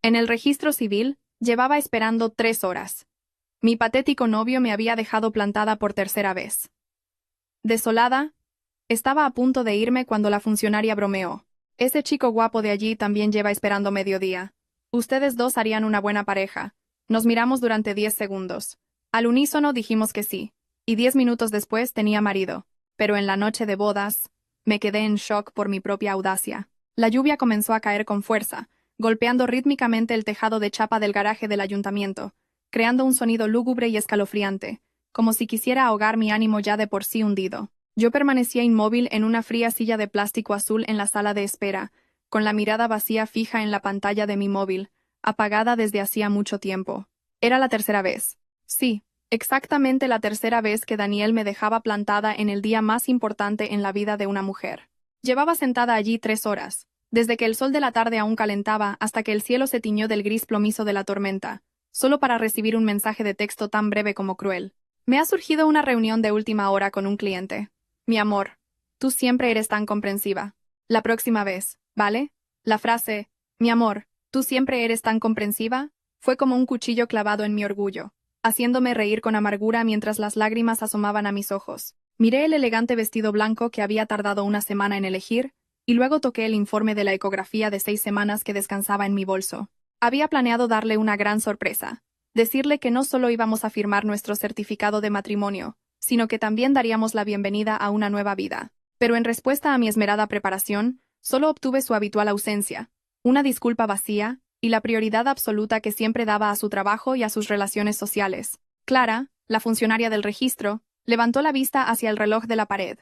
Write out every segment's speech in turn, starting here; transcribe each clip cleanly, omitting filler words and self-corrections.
En el registro civil, llevaba esperando 3 horas. Mi patético novio me había dejado plantada por tercera vez. Desolada, estaba a punto de irme cuando la funcionaria bromeó. Ese chico guapo de allí también lleva esperando mediodía. Ustedes dos harían una buena pareja. Nos miramos durante 10 segundos. Al unísono dijimos que sí, y 10 minutos después tenía marido. Pero en la noche de bodas, me quedé en shock por mi propia audacia. La lluvia comenzó a caer con fuerza, golpeando rítmicamente el tejado de chapa del garaje del ayuntamiento, creando un sonido lúgubre y escalofriante, como si quisiera ahogar mi ánimo ya de por sí hundido. Yo permanecía inmóvil en una fría silla de plástico azul en la sala de espera, con la mirada vacía fija en la pantalla de mi móvil, apagada desde hacía mucho tiempo. Era la tercera vez. Sí, exactamente la tercera vez que Daniel me dejaba plantada en el día más importante en la vida de una mujer. Llevaba sentada allí 3 horas, desde que el sol de la tarde aún calentaba hasta que el cielo se tiñó del gris plomizo de la tormenta, solo para recibir un mensaje de texto tan breve como cruel. Me ha surgido una reunión de última hora con un cliente. Mi amor, tú siempre eres tan comprensiva. La próxima vez, ¿vale? La frase, mi amor, tú siempre eres tan comprensiva, fue como un cuchillo clavado en mi orgullo, haciéndome reír con amargura mientras las lágrimas asomaban a mis ojos. Miré el elegante vestido blanco que había tardado una semana en elegir, y luego toqué el informe de la ecografía de 6 semanas que descansaba en mi bolso. Había planeado darle una gran sorpresa, decirle que no solo íbamos a firmar nuestro certificado de matrimonio, sino que también daríamos la bienvenida a una nueva vida. Pero en respuesta a mi esmerada preparación, solo obtuve su habitual ausencia, una disculpa vacía, y la prioridad absoluta que siempre daba a su trabajo y a sus relaciones sociales. Clara, la funcionaria del registro, levantó la vista hacia el reloj de la pared.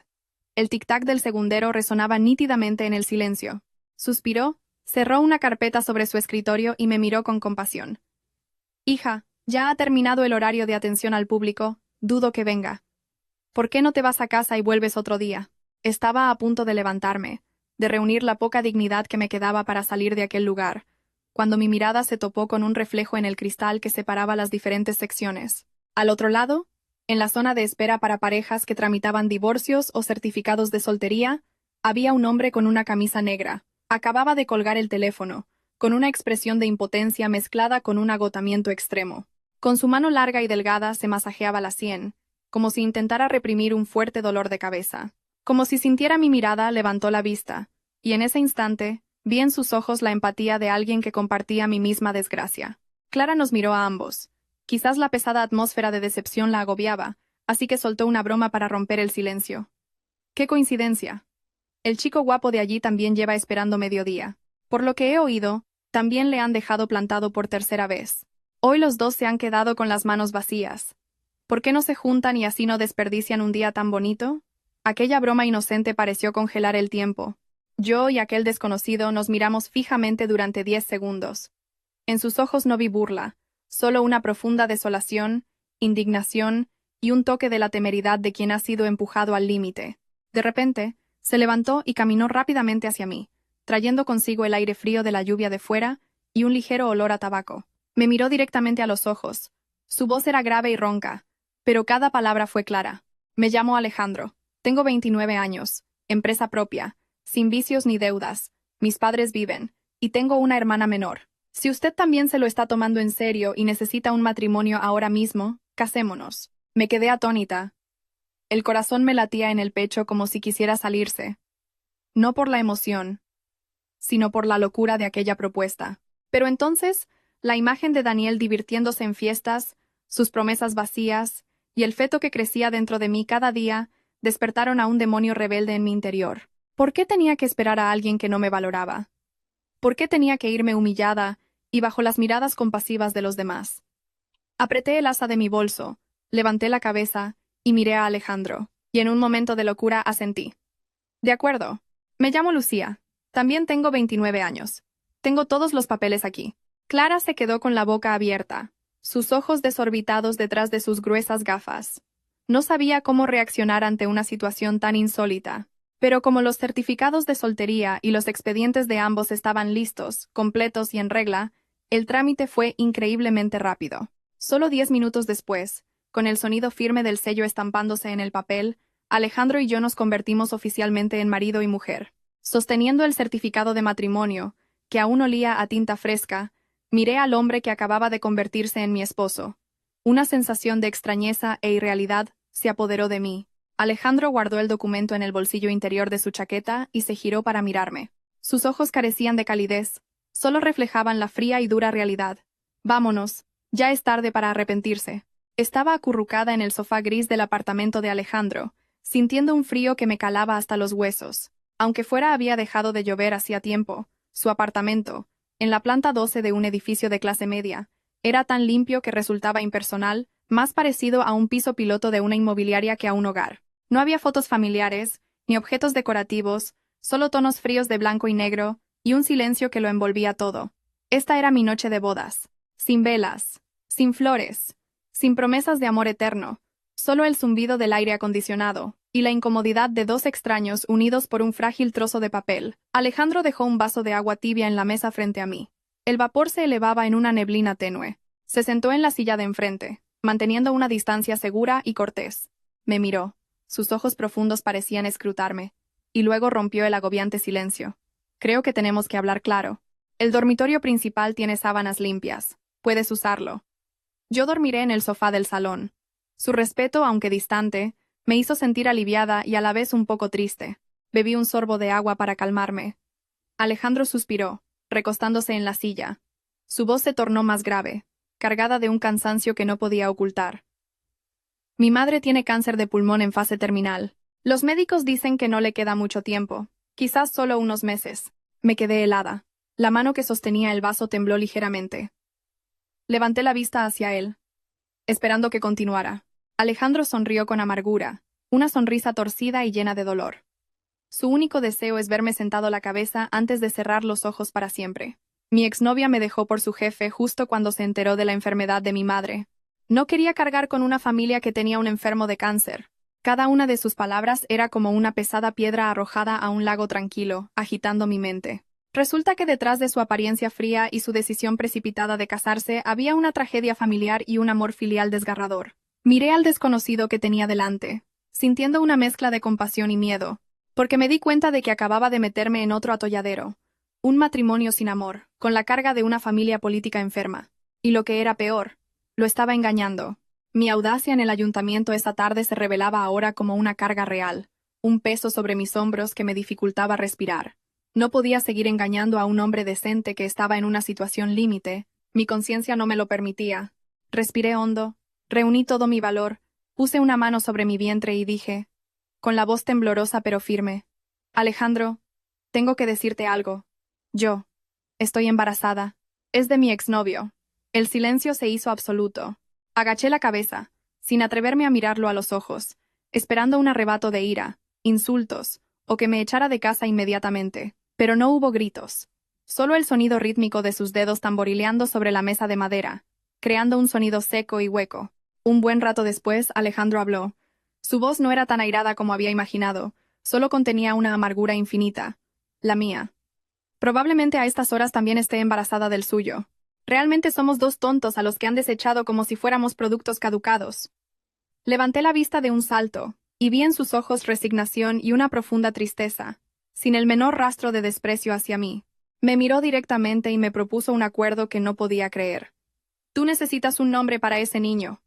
El tic-tac del segundero resonaba nítidamente en el silencio. Suspiró, cerró una carpeta sobre su escritorio y me miró con compasión. Hija, ya ha terminado el horario de atención al público, dudo que venga. ¿Por qué no te vas a casa y vuelves otro día? Estaba a punto de levantarme, de reunir la poca dignidad que me quedaba para salir de aquel lugar, cuando mi mirada se topó con un reflejo en el cristal que separaba las diferentes secciones. Al otro lado, en la zona de espera para parejas que tramitaban divorcios o certificados de soltería, había un hombre con una camisa negra. Acababa de colgar el teléfono, con una expresión de impotencia mezclada con un agotamiento extremo. Con su mano larga y delgada se masajeaba la sien, como si intentara reprimir un fuerte dolor de cabeza. Como si sintiera mi mirada, levantó la vista, y en ese instante, vi en sus ojos la empatía de alguien que compartía mi misma desgracia. Clara nos miró a ambos. Quizás la pesada atmósfera de decepción la agobiaba, así que soltó una broma para romper el silencio. ¡Qué coincidencia! El chico guapo de allí también lleva esperando mediodía. Por lo que he oído, también le han dejado plantado por tercera vez. Hoy los dos se han quedado con las manos vacías. ¿Por qué no se juntan y así no desperdician un día tan bonito? Aquella broma inocente pareció congelar el tiempo. Yo y aquel desconocido nos miramos fijamente durante 10 segundos. En sus ojos no vi burla, solo una profunda desolación, indignación y un toque de la temeridad de quien ha sido empujado al límite. De repente, se levantó y caminó rápidamente hacia mí, trayendo consigo el aire frío de la lluvia de fuera y un ligero olor a tabaco. Me miró directamente a los ojos. Su voz era grave y ronca, pero cada palabra fue clara. Me llamo Alejandro. Tengo 29 años, empresa propia, sin vicios ni deudas. Mis padres viven, y tengo una hermana menor. Si usted también se lo está tomando en serio y necesita un matrimonio ahora mismo, casémonos. Me quedé atónita. El corazón me latía en el pecho como si quisiera salirse. No por la emoción, sino por la locura de aquella propuesta. Pero entonces, la imagen de Daniel divirtiéndose en fiestas, sus promesas vacías, y el feto que crecía dentro de mí cada día, despertaron a un demonio rebelde en mi interior. ¿Por qué tenía que esperar a alguien que no me valoraba? ¿Por qué tenía que irme humillada y bajo las miradas compasivas de los demás? Apreté el asa de mi bolso, levanté la cabeza y miré a Alejandro, y en un momento de locura asentí. De acuerdo. Me llamo Lucía. También tengo 29 años. Tengo todos los papeles aquí. Clara se quedó con la boca abierta, sus ojos desorbitados detrás de sus gruesas gafas. No sabía cómo reaccionar ante una situación tan insólita. Pero como los certificados de soltería y los expedientes de ambos estaban listos, completos y en regla, el trámite fue increíblemente rápido. Solo 10 minutos después, con el sonido firme del sello estampándose en el papel, Alejandro y yo nos convertimos oficialmente en marido y mujer. Sosteniendo el certificado de matrimonio, que aún olía a tinta fresca, Miré al hombre que acababa de convertirse en mi esposo. Una sensación de extrañeza e irrealidad se apoderó de mí. Alejandro guardó el documento en el bolsillo interior de su chaqueta y se giró para mirarme. Sus ojos carecían de calidez, solo reflejaban la fría y dura realidad. Vámonos, ya es tarde para arrepentirse. Estaba acurrucada en el sofá gris del apartamento de Alejandro, sintiendo un frío que me calaba hasta los huesos. Aunque fuera había dejado de llover hacía tiempo, su apartamento, en la planta 12 de un edificio de clase media, era tan limpio que resultaba impersonal, más parecido a un piso piloto de una inmobiliaria que a un hogar. No había fotos familiares, ni objetos decorativos, solo tonos fríos de blanco y negro, y un silencio que lo envolvía todo. Esta era mi noche de bodas. Sin velas, sin flores, sin promesas de amor eterno, solo el zumbido del aire acondicionado, y la incomodidad de dos extraños unidos por un frágil trozo de papel. Alejandro dejó un vaso de agua tibia en la mesa frente a mí. El vapor se elevaba en una neblina tenue. Se sentó en la silla de enfrente, manteniendo una distancia segura y cortés. Me miró. Sus ojos profundos parecían escrutarme, y luego rompió el agobiante silencio. Creo que tenemos que hablar claro. El dormitorio principal tiene sábanas limpias. Puedes usarlo. Yo dormiré en el sofá del salón. Su respeto, aunque distante, me hizo sentir aliviada y a la vez un poco triste. Bebí un sorbo de agua para calmarme. Alejandro suspiró, recostándose en la silla. Su voz se tornó más grave, cargada de un cansancio que no podía ocultar. Mi madre tiene cáncer de pulmón en fase terminal. Los médicos dicen que no le queda mucho tiempo, quizás solo unos meses. Me quedé helada. La mano que sostenía el vaso tembló ligeramente. Levanté la vista hacia él, esperando que continuara. Alejandro sonrió con amargura, una sonrisa torcida y llena de dolor. Su único deseo es verme sentado la cabeza antes de cerrar los ojos para siempre. Mi exnovia me dejó por su jefe justo cuando se enteró de la enfermedad de mi madre. No quería cargar con una familia que tenía un enfermo de cáncer. Cada una de sus palabras era como una pesada piedra arrojada a un lago tranquilo, agitando mi mente. Resulta que detrás de su apariencia fría y su decisión precipitada de casarse había una tragedia familiar y un amor filial desgarrador. Miré al desconocido que tenía delante, sintiendo una mezcla de compasión y miedo, porque me di cuenta de que acababa de meterme en otro atolladero. Un matrimonio sin amor, con la carga de una familia política enferma. Y lo que era peor, lo estaba engañando. Mi audacia en el ayuntamiento esa tarde se revelaba ahora como una carga real, un peso sobre mis hombros que me dificultaba respirar. No podía seguir engañando a un hombre decente que estaba en una situación límite. Mi conciencia no me lo permitía. Respiré hondo, reuní todo mi valor, puse una mano sobre mi vientre y dije, con la voz temblorosa pero firme, Alejandro, tengo que decirte algo. Yo estoy embarazada. Es de mi exnovio. El silencio se hizo absoluto. Agaché la cabeza, sin atreverme a mirarlo a los ojos, esperando un arrebato de ira, insultos, o que me echara de casa inmediatamente. Pero no hubo gritos. Solo el sonido rítmico de sus dedos tamborileando sobre la mesa de madera, creando un sonido seco y hueco. Un buen rato después, Alejandro habló. Su voz no era tan airada como había imaginado, solo contenía una amargura infinita. La mía. Probablemente a estas horas también esté embarazada del suyo. Realmente somos dos tontos a los que han desechado como si fuéramos productos caducados. Levanté la vista de un salto, y vi en sus ojos resignación y una profunda tristeza, sin el menor rastro de desprecio hacia mí. Me miró directamente y me propuso un acuerdo que no podía creer. Tú necesitas un nombre para ese niño.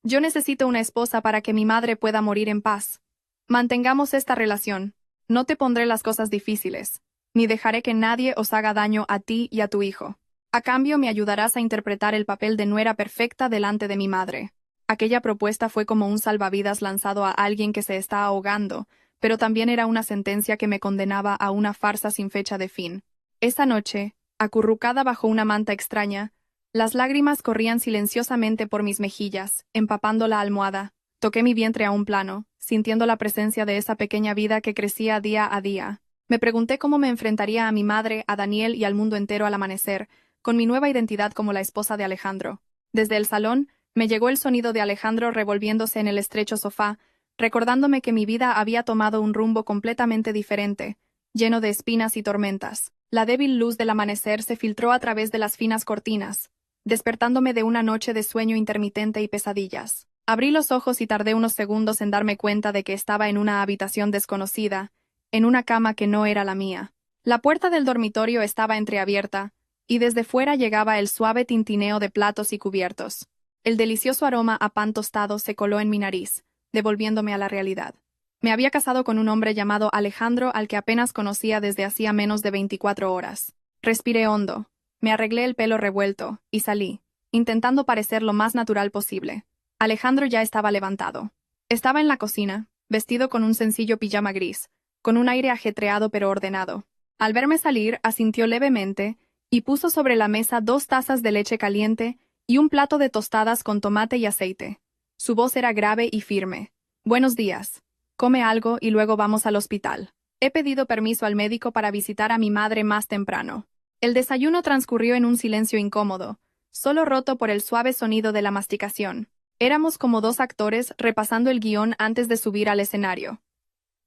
Yo necesito una esposa para que mi madre pueda morir en paz. Mantengamos esta relación. No te pondré las cosas difíciles, ni dejaré que nadie os haga daño a ti y a tu hijo. A cambio me ayudarás a interpretar el papel de nuera perfecta delante de mi madre. Aquella propuesta fue como un salvavidas lanzado a alguien que se está ahogando, pero también era una sentencia que me condenaba a una farsa sin fecha de fin. Esa noche, acurrucada bajo una manta extraña, las lágrimas corrían silenciosamente por mis mejillas, empapando la almohada. Toqué mi vientre a un plano, sintiendo la presencia de esa pequeña vida que crecía día a día. Me pregunté cómo me enfrentaría a mi madre, a Daniel y al mundo entero al amanecer, con mi nueva identidad como la esposa de Alejandro. Desde el salón, me llegó el sonido de Alejandro revolviéndose en el estrecho sofá, recordándome que mi vida había tomado un rumbo completamente diferente, lleno de espinas y tormentas. La débil luz del amanecer se filtró a través de las finas cortinas, despertándome de una noche de sueño intermitente y pesadillas. Abrí los ojos y tardé unos segundos en darme cuenta de que estaba en una habitación desconocida, en una cama que no era la mía. La puerta del dormitorio estaba entreabierta, y desde fuera llegaba el suave tintineo de platos y cubiertos. El delicioso aroma a pan tostado se coló en mi nariz, devolviéndome a la realidad. Me había casado con un hombre llamado Alejandro al que apenas conocía desde hacía menos de 24 horas. Respiré hondo, me arreglé el pelo revuelto, y salí, intentando parecer lo más natural posible. Alejandro ya estaba levantado. Estaba en la cocina, vestido con un sencillo pijama gris, con un aire ajetreado pero ordenado. Al verme salir, asintió levemente, y puso sobre la mesa 2 tazas de leche caliente y un plato de tostadas con tomate y aceite. Su voz era grave y firme. «Buenos días. Come algo y luego vamos al hospital. He pedido permiso al médico para visitar a mi madre más temprano». El desayuno transcurrió en un silencio incómodo, solo roto por el suave sonido de la masticación. Éramos como 2 actores repasando el guión antes de subir al escenario.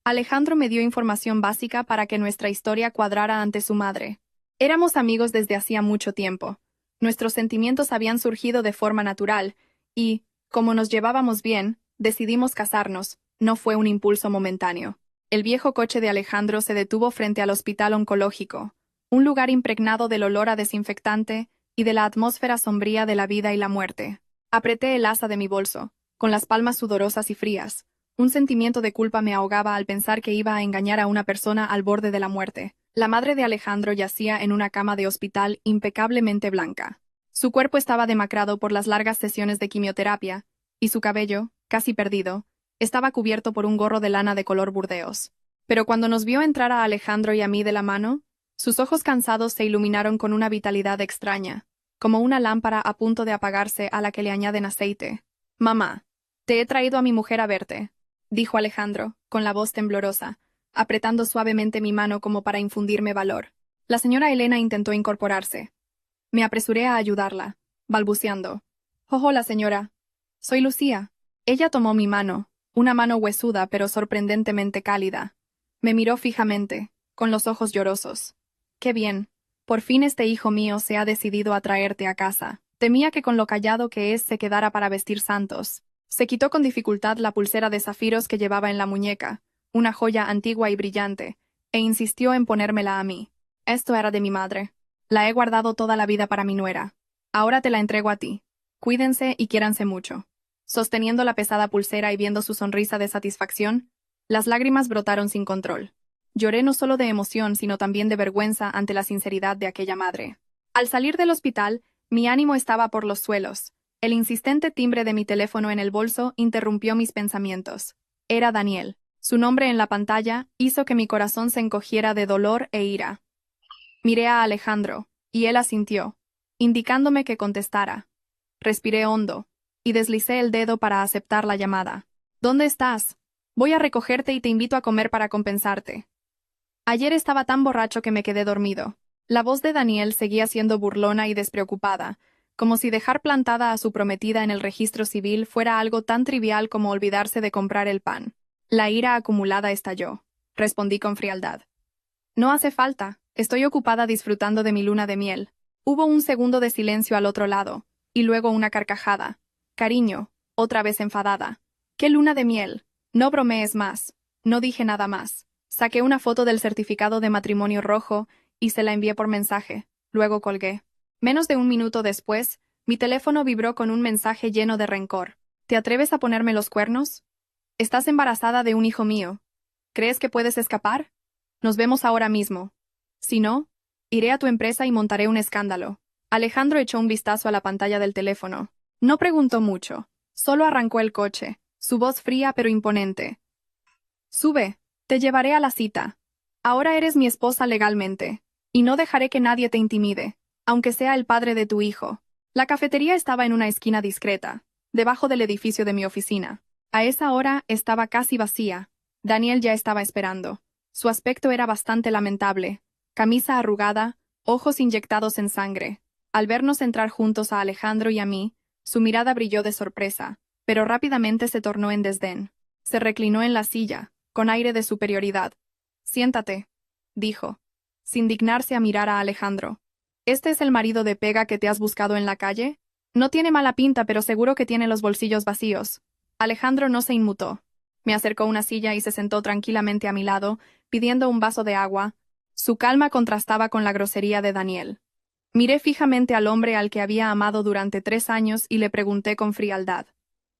Alejandro me dio información básica para que nuestra historia cuadrara ante su madre. Éramos amigos desde hacía mucho tiempo. Nuestros sentimientos habían surgido de forma natural, y, como nos llevábamos bien, decidimos casarnos. No fue un impulso momentáneo. El viejo coche de Alejandro se detuvo frente al hospital oncológico, un lugar impregnado del olor a desinfectante y de la atmósfera sombría de la vida y la muerte. Apreté el asa de mi bolso, con las palmas sudorosas y frías. Un sentimiento de culpa me ahogaba al pensar que iba a engañar a una persona al borde de la muerte. La madre de Alejandro yacía en una cama de hospital impecablemente blanca. Su cuerpo estaba demacrado por las largas sesiones de quimioterapia, y su cabello, casi perdido, estaba cubierto por un gorro de lana de color burdeos. Pero cuando nos vio entrar a Alejandro y a mí de la mano, sus ojos cansados se iluminaron con una vitalidad extraña, como una lámpara a punto de apagarse a la que le añaden aceite. «Mamá, te he traído a mi mujer a verte», dijo Alejandro, con la voz temblorosa, apretando suavemente mi mano como para infundirme valor. La señora Elena intentó incorporarse. Me apresuré a ayudarla, balbuceando. «Hola, señora. Soy Lucía». Ella tomó mi mano, una mano huesuda pero sorprendentemente cálida. Me miró fijamente, con los ojos llorosos. «Qué bien. Por fin este hijo mío se ha decidido a traerte a casa. Temía que con lo callado que es se quedara para vestir santos». Se quitó con dificultad la pulsera de zafiros que llevaba en la muñeca, una joya antigua y brillante, e insistió en ponérmela a mí. «Esto era de mi madre. La he guardado toda la vida para mi nuera. Ahora te la entrego a ti. Cuídense y quiéranse mucho». Sosteniendo la pesada pulsera y viendo su sonrisa de satisfacción, las lágrimas brotaron sin control. Lloré no solo de emoción, sino también de vergüenza ante la sinceridad de aquella madre. Al salir del hospital, mi ánimo estaba por los suelos. El insistente timbre de mi teléfono en el bolso interrumpió mis pensamientos. Era Daniel. Su nombre en la pantalla hizo que mi corazón se encogiera de dolor e ira. Miré a Alejandro, y él asintió, indicándome que contestara. Respiré hondo, y deslicé el dedo para aceptar la llamada. «¿Dónde estás? Voy a recogerte y te invito a comer para compensarte». Ayer estaba tan borracho que me quedé dormido. La voz de Daniel seguía siendo burlona y despreocupada, como si dejar plantada a su prometida en el registro civil fuera algo tan trivial como olvidarse de comprar el pan. La ira acumulada estalló. Respondí con frialdad. «No hace falta. Estoy ocupada disfrutando de mi luna de miel». Hubo un segundo de silencio al otro lado, y luego una carcajada. «Cariño», otra vez enfadada. «¿Qué luna de miel? No bromees más». No dije nada más. Saqué una foto del certificado de matrimonio rojo y se la envié por mensaje. Luego colgué. Menos de un minuto después, mi teléfono vibró con un mensaje lleno de rencor. «¿Te atreves a ponerme los cuernos? Estás embarazada de un hijo mío. ¿Crees que puedes escapar? Nos vemos ahora mismo. Si no, iré a tu empresa y montaré un escándalo». Alejandro echó un vistazo a la pantalla del teléfono. No preguntó mucho. Solo arrancó el coche, su voz fría pero imponente. «Sube. Te llevaré a la cita. Ahora eres mi esposa legalmente, y no dejaré que nadie te intimide, aunque sea el padre de tu hijo». La cafetería estaba en una esquina discreta, debajo del edificio de mi oficina. A esa hora estaba casi vacía. Daniel ya estaba esperando. Su aspecto era bastante lamentable. Camisa arrugada, ojos inyectados en sangre. Al vernos entrar juntos a Alejandro y a mí, su mirada brilló de sorpresa, pero rápidamente se tornó en desdén. Se reclinó en la silla, con aire de superioridad. «Siéntate», dijo, sin dignarse a mirar a Alejandro. «¿Este es el marido de pega que te has buscado en la calle? No tiene mala pinta, pero seguro que tiene los bolsillos vacíos». Alejandro no se inmutó. Me acercó una silla y se sentó tranquilamente a mi lado, pidiendo un vaso de agua. Su calma contrastaba con la grosería de Daniel. Miré fijamente al hombre al que había amado durante 3 años y le pregunté con frialdad.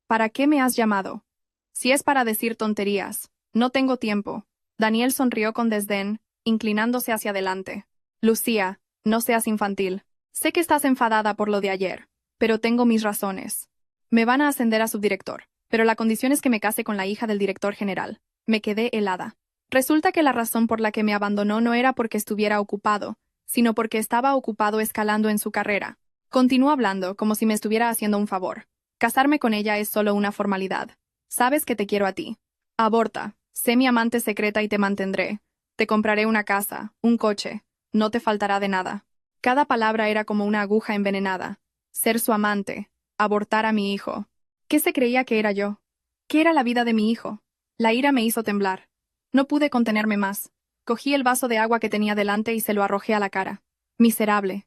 ¿Para qué me has llamado? Si es para decir tonterías, no tengo tiempo. Daniel sonrió con desdén, inclinándose hacia adelante. Lucía, no seas infantil. Sé que estás enfadada por lo de ayer, pero tengo mis razones. Me van a ascender a subdirector, pero la condición es que me case con la hija del director general. Me quedé helada. Resulta que la razón por la que me abandonó no era porque estuviera ocupado, sino porque estaba ocupado escalando en su carrera. Continuó hablando como si me estuviera haciendo un favor. Casarme con ella es solo una formalidad. Sabes que te quiero a ti. Aborta. Sé mi amante secreta y te mantendré. Te compraré una casa, un coche. No te faltará de nada. Cada palabra era como una aguja envenenada. Ser su amante. Abortar a mi hijo. ¿Qué se creía que era yo? ¿Qué era la vida de mi hijo? La ira me hizo temblar. No pude contenerme más. Cogí el vaso de agua que tenía delante y se lo arrojé a la cara. Miserable.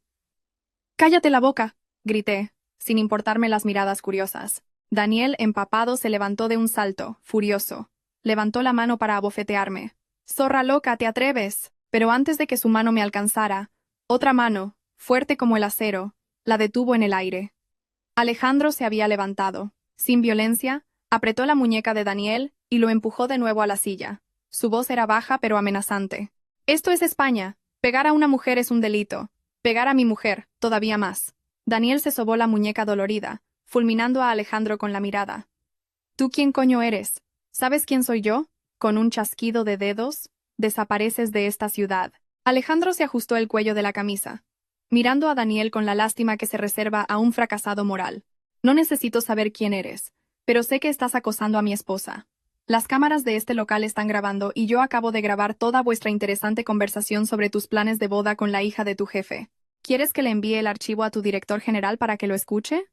¡Cállate la boca! Grité, sin importarme las miradas curiosas. Daniel, empapado, se levantó de un salto, furioso. Levantó la mano para abofetearme. ¡Zorra loca, te atreves! Pero antes de que su mano me alcanzara, otra mano, fuerte como el acero, la detuvo en el aire. Alejandro se había levantado. Sin violencia, apretó la muñeca de Daniel y lo empujó de nuevo a la silla. Su voz era baja pero amenazante. Esto es España. Pegar a una mujer es un delito. Pegar a mi mujer, todavía más. Daniel se sobó la muñeca dolorida, fulminando a Alejandro con la mirada. ¿Tú quién coño eres? ¿Sabes quién soy yo? Con un chasquido de dedos, desapareces de esta ciudad. Alejandro se ajustó el cuello de la camisa, mirando a Daniel con la lástima que se reserva a un fracasado moral. No necesito saber quién eres, pero sé que estás acosando a mi esposa. Las cámaras de este local están grabando y yo acabo de grabar toda vuestra interesante conversación sobre tus planes de boda con la hija de tu jefe. ¿Quieres que le envíe el archivo a tu director general para que lo escuche?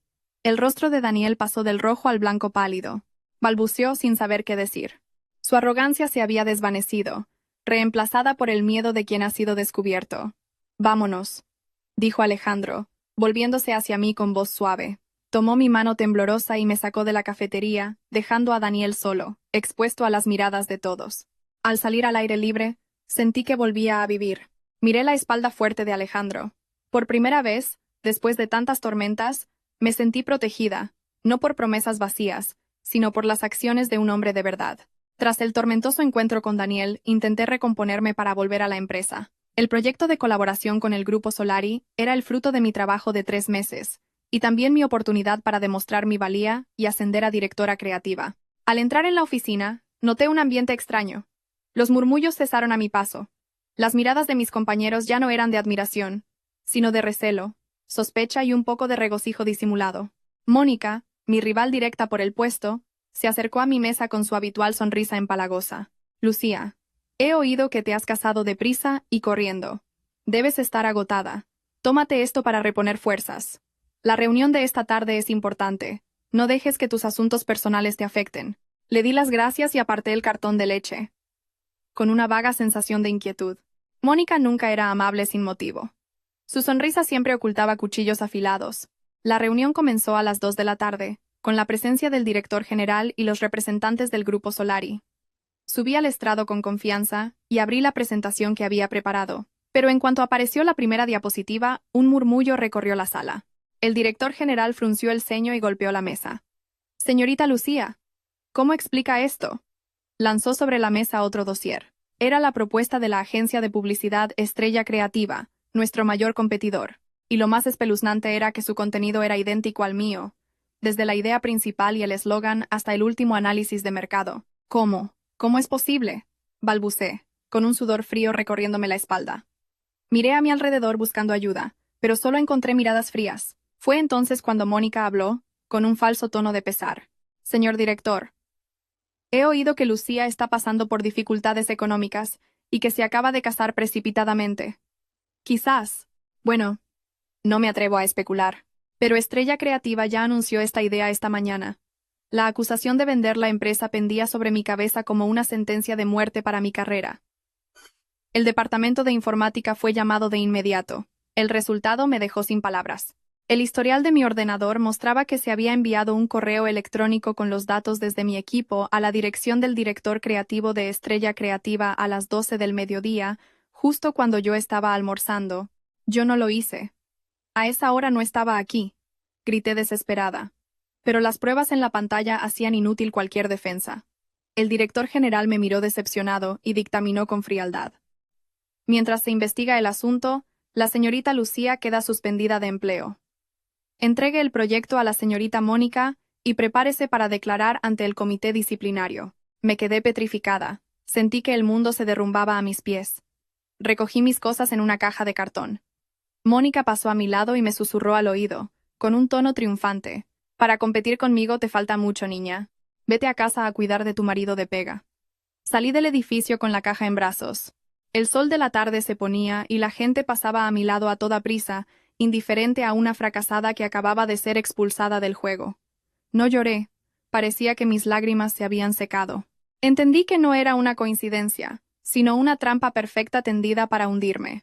El rostro de Daniel pasó del rojo al blanco pálido. Balbuceó sin saber qué decir. Su arrogancia se había desvanecido, reemplazada por el miedo de quien ha sido descubierto. Vámonos, dijo Alejandro, volviéndose hacia mí con voz suave. Tomó mi mano temblorosa y me sacó de la cafetería, dejando a Daniel solo, expuesto a las miradas de todos. Al salir al aire libre, sentí que volvía a vivir. Miré la espalda fuerte de Alejandro. Por primera vez, después de tantas tormentas, me sentí protegida, no por promesas vacías, sino por las acciones de un hombre de verdad. Tras el tormentoso encuentro con Daniel, intenté recomponerme para volver a la empresa. El proyecto de colaboración con el Grupo Solari era el fruto de mi trabajo de 3 meses, y también mi oportunidad para demostrar mi valía y ascender a directora creativa. Al entrar en la oficina, noté un ambiente extraño. Los murmullos cesaron a mi paso. Las miradas de mis compañeros ya no eran de admiración, sino de recelo, sospecha y un poco de regocijo disimulado. Mónica, mi rival directa por el puesto, se acercó a mi mesa con su habitual sonrisa empalagosa. Lucía, he oído que te has casado deprisa y corriendo. Debes estar agotada. Tómate esto para reponer fuerzas. La reunión de esta tarde es importante. No dejes que tus asuntos personales te afecten. Le di las gracias y aparté el cartón de leche, con una vaga sensación de inquietud. Mónica nunca era amable sin motivo. Su sonrisa siempre ocultaba cuchillos afilados. La reunión comenzó a las 2 de la tarde, con la presencia del director general y los representantes del Grupo Solari. Subí al estrado con confianza y abrí la presentación que había preparado, pero en cuanto apareció la primera diapositiva, un murmullo recorrió la sala. El director general frunció el ceño y golpeó la mesa. Señorita Lucía, ¿cómo explica esto? Lanzó sobre la mesa otro dossier. Era la propuesta de la agencia de publicidad Estrella Creativa, nuestro mayor competidor, y lo más espeluznante era que su contenido era idéntico al mío, desde la idea principal y el eslogan hasta el último análisis de mercado. ¿Cómo? ¿Cómo es posible? Balbucé, con un sudor frío recorriéndome la espalda. Miré a mi alrededor buscando ayuda, pero solo encontré miradas frías. Fue entonces cuando Mónica habló, con un falso tono de pesar. Señor director, he oído que Lucía está pasando por dificultades económicas y que se acaba de casar precipitadamente. Quizás. Bueno, no me atrevo a especular. Pero Estrella Creativa ya anunció esta idea esta mañana. La acusación de vender la empresa pendía sobre mi cabeza como una sentencia de muerte para mi carrera. El departamento de informática fue llamado de inmediato. El resultado me dejó sin palabras. El historial de mi ordenador mostraba que se había enviado un correo electrónico con los datos desde mi equipo a la dirección del director creativo de Estrella Creativa a las 12 del mediodía, justo cuando yo estaba almorzando. Yo no lo hice. A esa hora no estaba aquí, grité desesperada. Pero las pruebas en la pantalla hacían inútil cualquier defensa. El director general me miró decepcionado y dictaminó con frialdad. Mientras se investiga el asunto, la señorita Lucía queda suspendida de empleo. Entregue el proyecto a la señorita Mónica y prepárese para declarar ante el comité disciplinario. Me quedé petrificada. Sentí que el mundo se derrumbaba a mis pies. Recogí mis cosas en una caja de cartón. Mónica pasó a mi lado y me susurró al oído, con un tono triunfante. Para competir conmigo te falta mucho, niña. Vete a casa a cuidar de tu marido de pega. Salí del edificio con la caja en brazos. El sol de la tarde se ponía y la gente pasaba a mi lado a toda prisa, indiferente a una fracasada que acababa de ser expulsada del juego. No lloré. Parecía que mis lágrimas se habían secado. Entendí que no era una coincidencia, sino una trampa perfecta tendida para hundirme.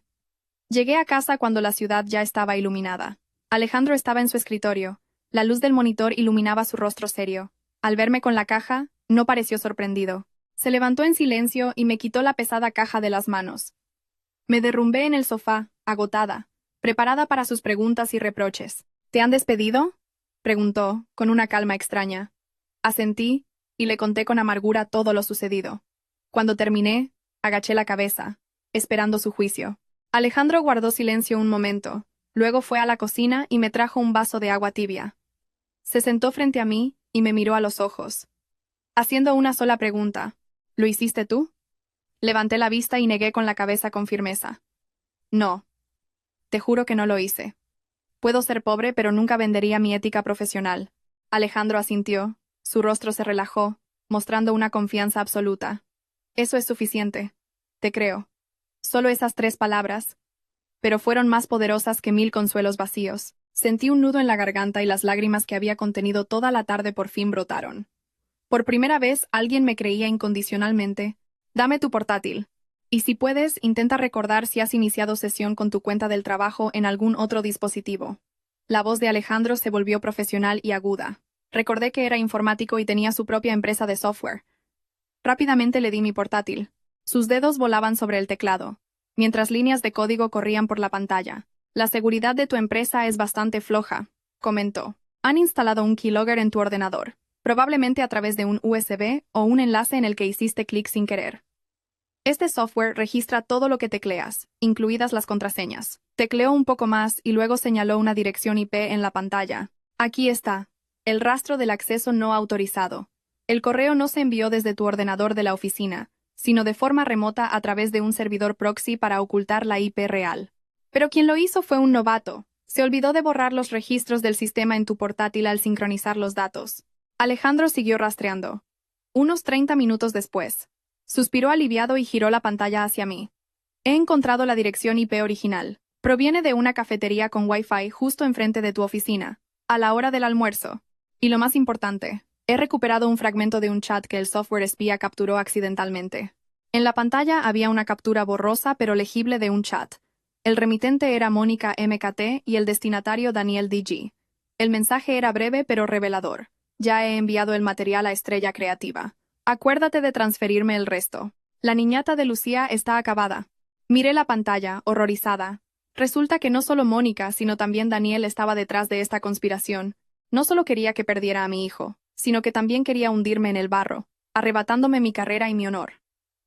Llegué a casa cuando la ciudad ya estaba iluminada. Alejandro estaba en su escritorio. La luz del monitor iluminaba su rostro serio. Al verme con la caja, no pareció sorprendido. Se levantó en silencio y me quitó la pesada caja de las manos. Me derrumbé en el sofá, agotada, preparada para sus preguntas y reproches. ¿Te han despedido?, preguntó, con una calma extraña. Asentí, y le conté con amargura todo lo sucedido. Cuando terminé, agaché la cabeza, esperando su juicio. Alejandro guardó silencio un momento, luego fue a la cocina y me trajo un vaso de agua tibia. Se sentó frente a mí y me miró a los ojos, haciendo una sola pregunta. ¿Lo hiciste tú? Levanté la vista y negué con la cabeza con firmeza. No. Te juro que no lo hice. Puedo ser pobre, pero nunca vendería mi ética profesional. Alejandro asintió. Su rostro se relajó, mostrando una confianza absoluta. Eso es suficiente. Te creo. Solo esas 3 palabras. Pero fueron más poderosas que 1000 consuelos vacíos. Sentí un nudo en la garganta y las lágrimas que había contenido toda la tarde por fin brotaron. Por primera vez alguien me creía incondicionalmente. Dame tu portátil. Y si puedes, intenta recordar si has iniciado sesión con tu cuenta del trabajo en algún otro dispositivo. La voz de Alejandro se volvió profesional y aguda. Recordé que era informático y tenía su propia empresa de software. Rápidamente le di mi portátil. Sus dedos volaban sobre el teclado, mientras líneas de código corrían por la pantalla. La seguridad de tu empresa es bastante floja, comentó. Han instalado un keylogger en tu ordenador, probablemente a través de un USB o un enlace en el que hiciste clic sin querer. Este software registra todo lo que tecleas, incluidas las contraseñas. Tecleó un poco más y luego señaló una dirección IP en la pantalla. Aquí está. El rastro del acceso no autorizado. El correo no se envió desde tu ordenador de la oficina, sino de forma remota a través de un servidor proxy para ocultar la IP real. Pero quien lo hizo fue un novato. Se olvidó de borrar los registros del sistema en tu portátil al sincronizar los datos. Alejandro siguió rastreando. Unos 30 minutos después, suspiró aliviado y giró la pantalla hacia mí. He encontrado la dirección IP original. Proviene de una cafetería con Wi-Fi justo enfrente de tu oficina, a la hora del almuerzo. Y lo más importante, he recuperado un fragmento de un chat que el software espía capturó accidentalmente. En la pantalla había una captura borrosa pero legible de un chat. El remitente era Mónica MKT y el destinatario Daniel DG. El mensaje era breve pero revelador. Ya he enviado el material a Estrella Creativa. Acuérdate de transferirme el resto. La niñata de Lucía está acabada. Miré la pantalla, horrorizada. Resulta que no solo Mónica, sino también Daniel estaba detrás de esta conspiración. No solo quería que perdiera a mi hijo, sino que también quería hundirme en el barro, arrebatándome mi carrera y mi honor.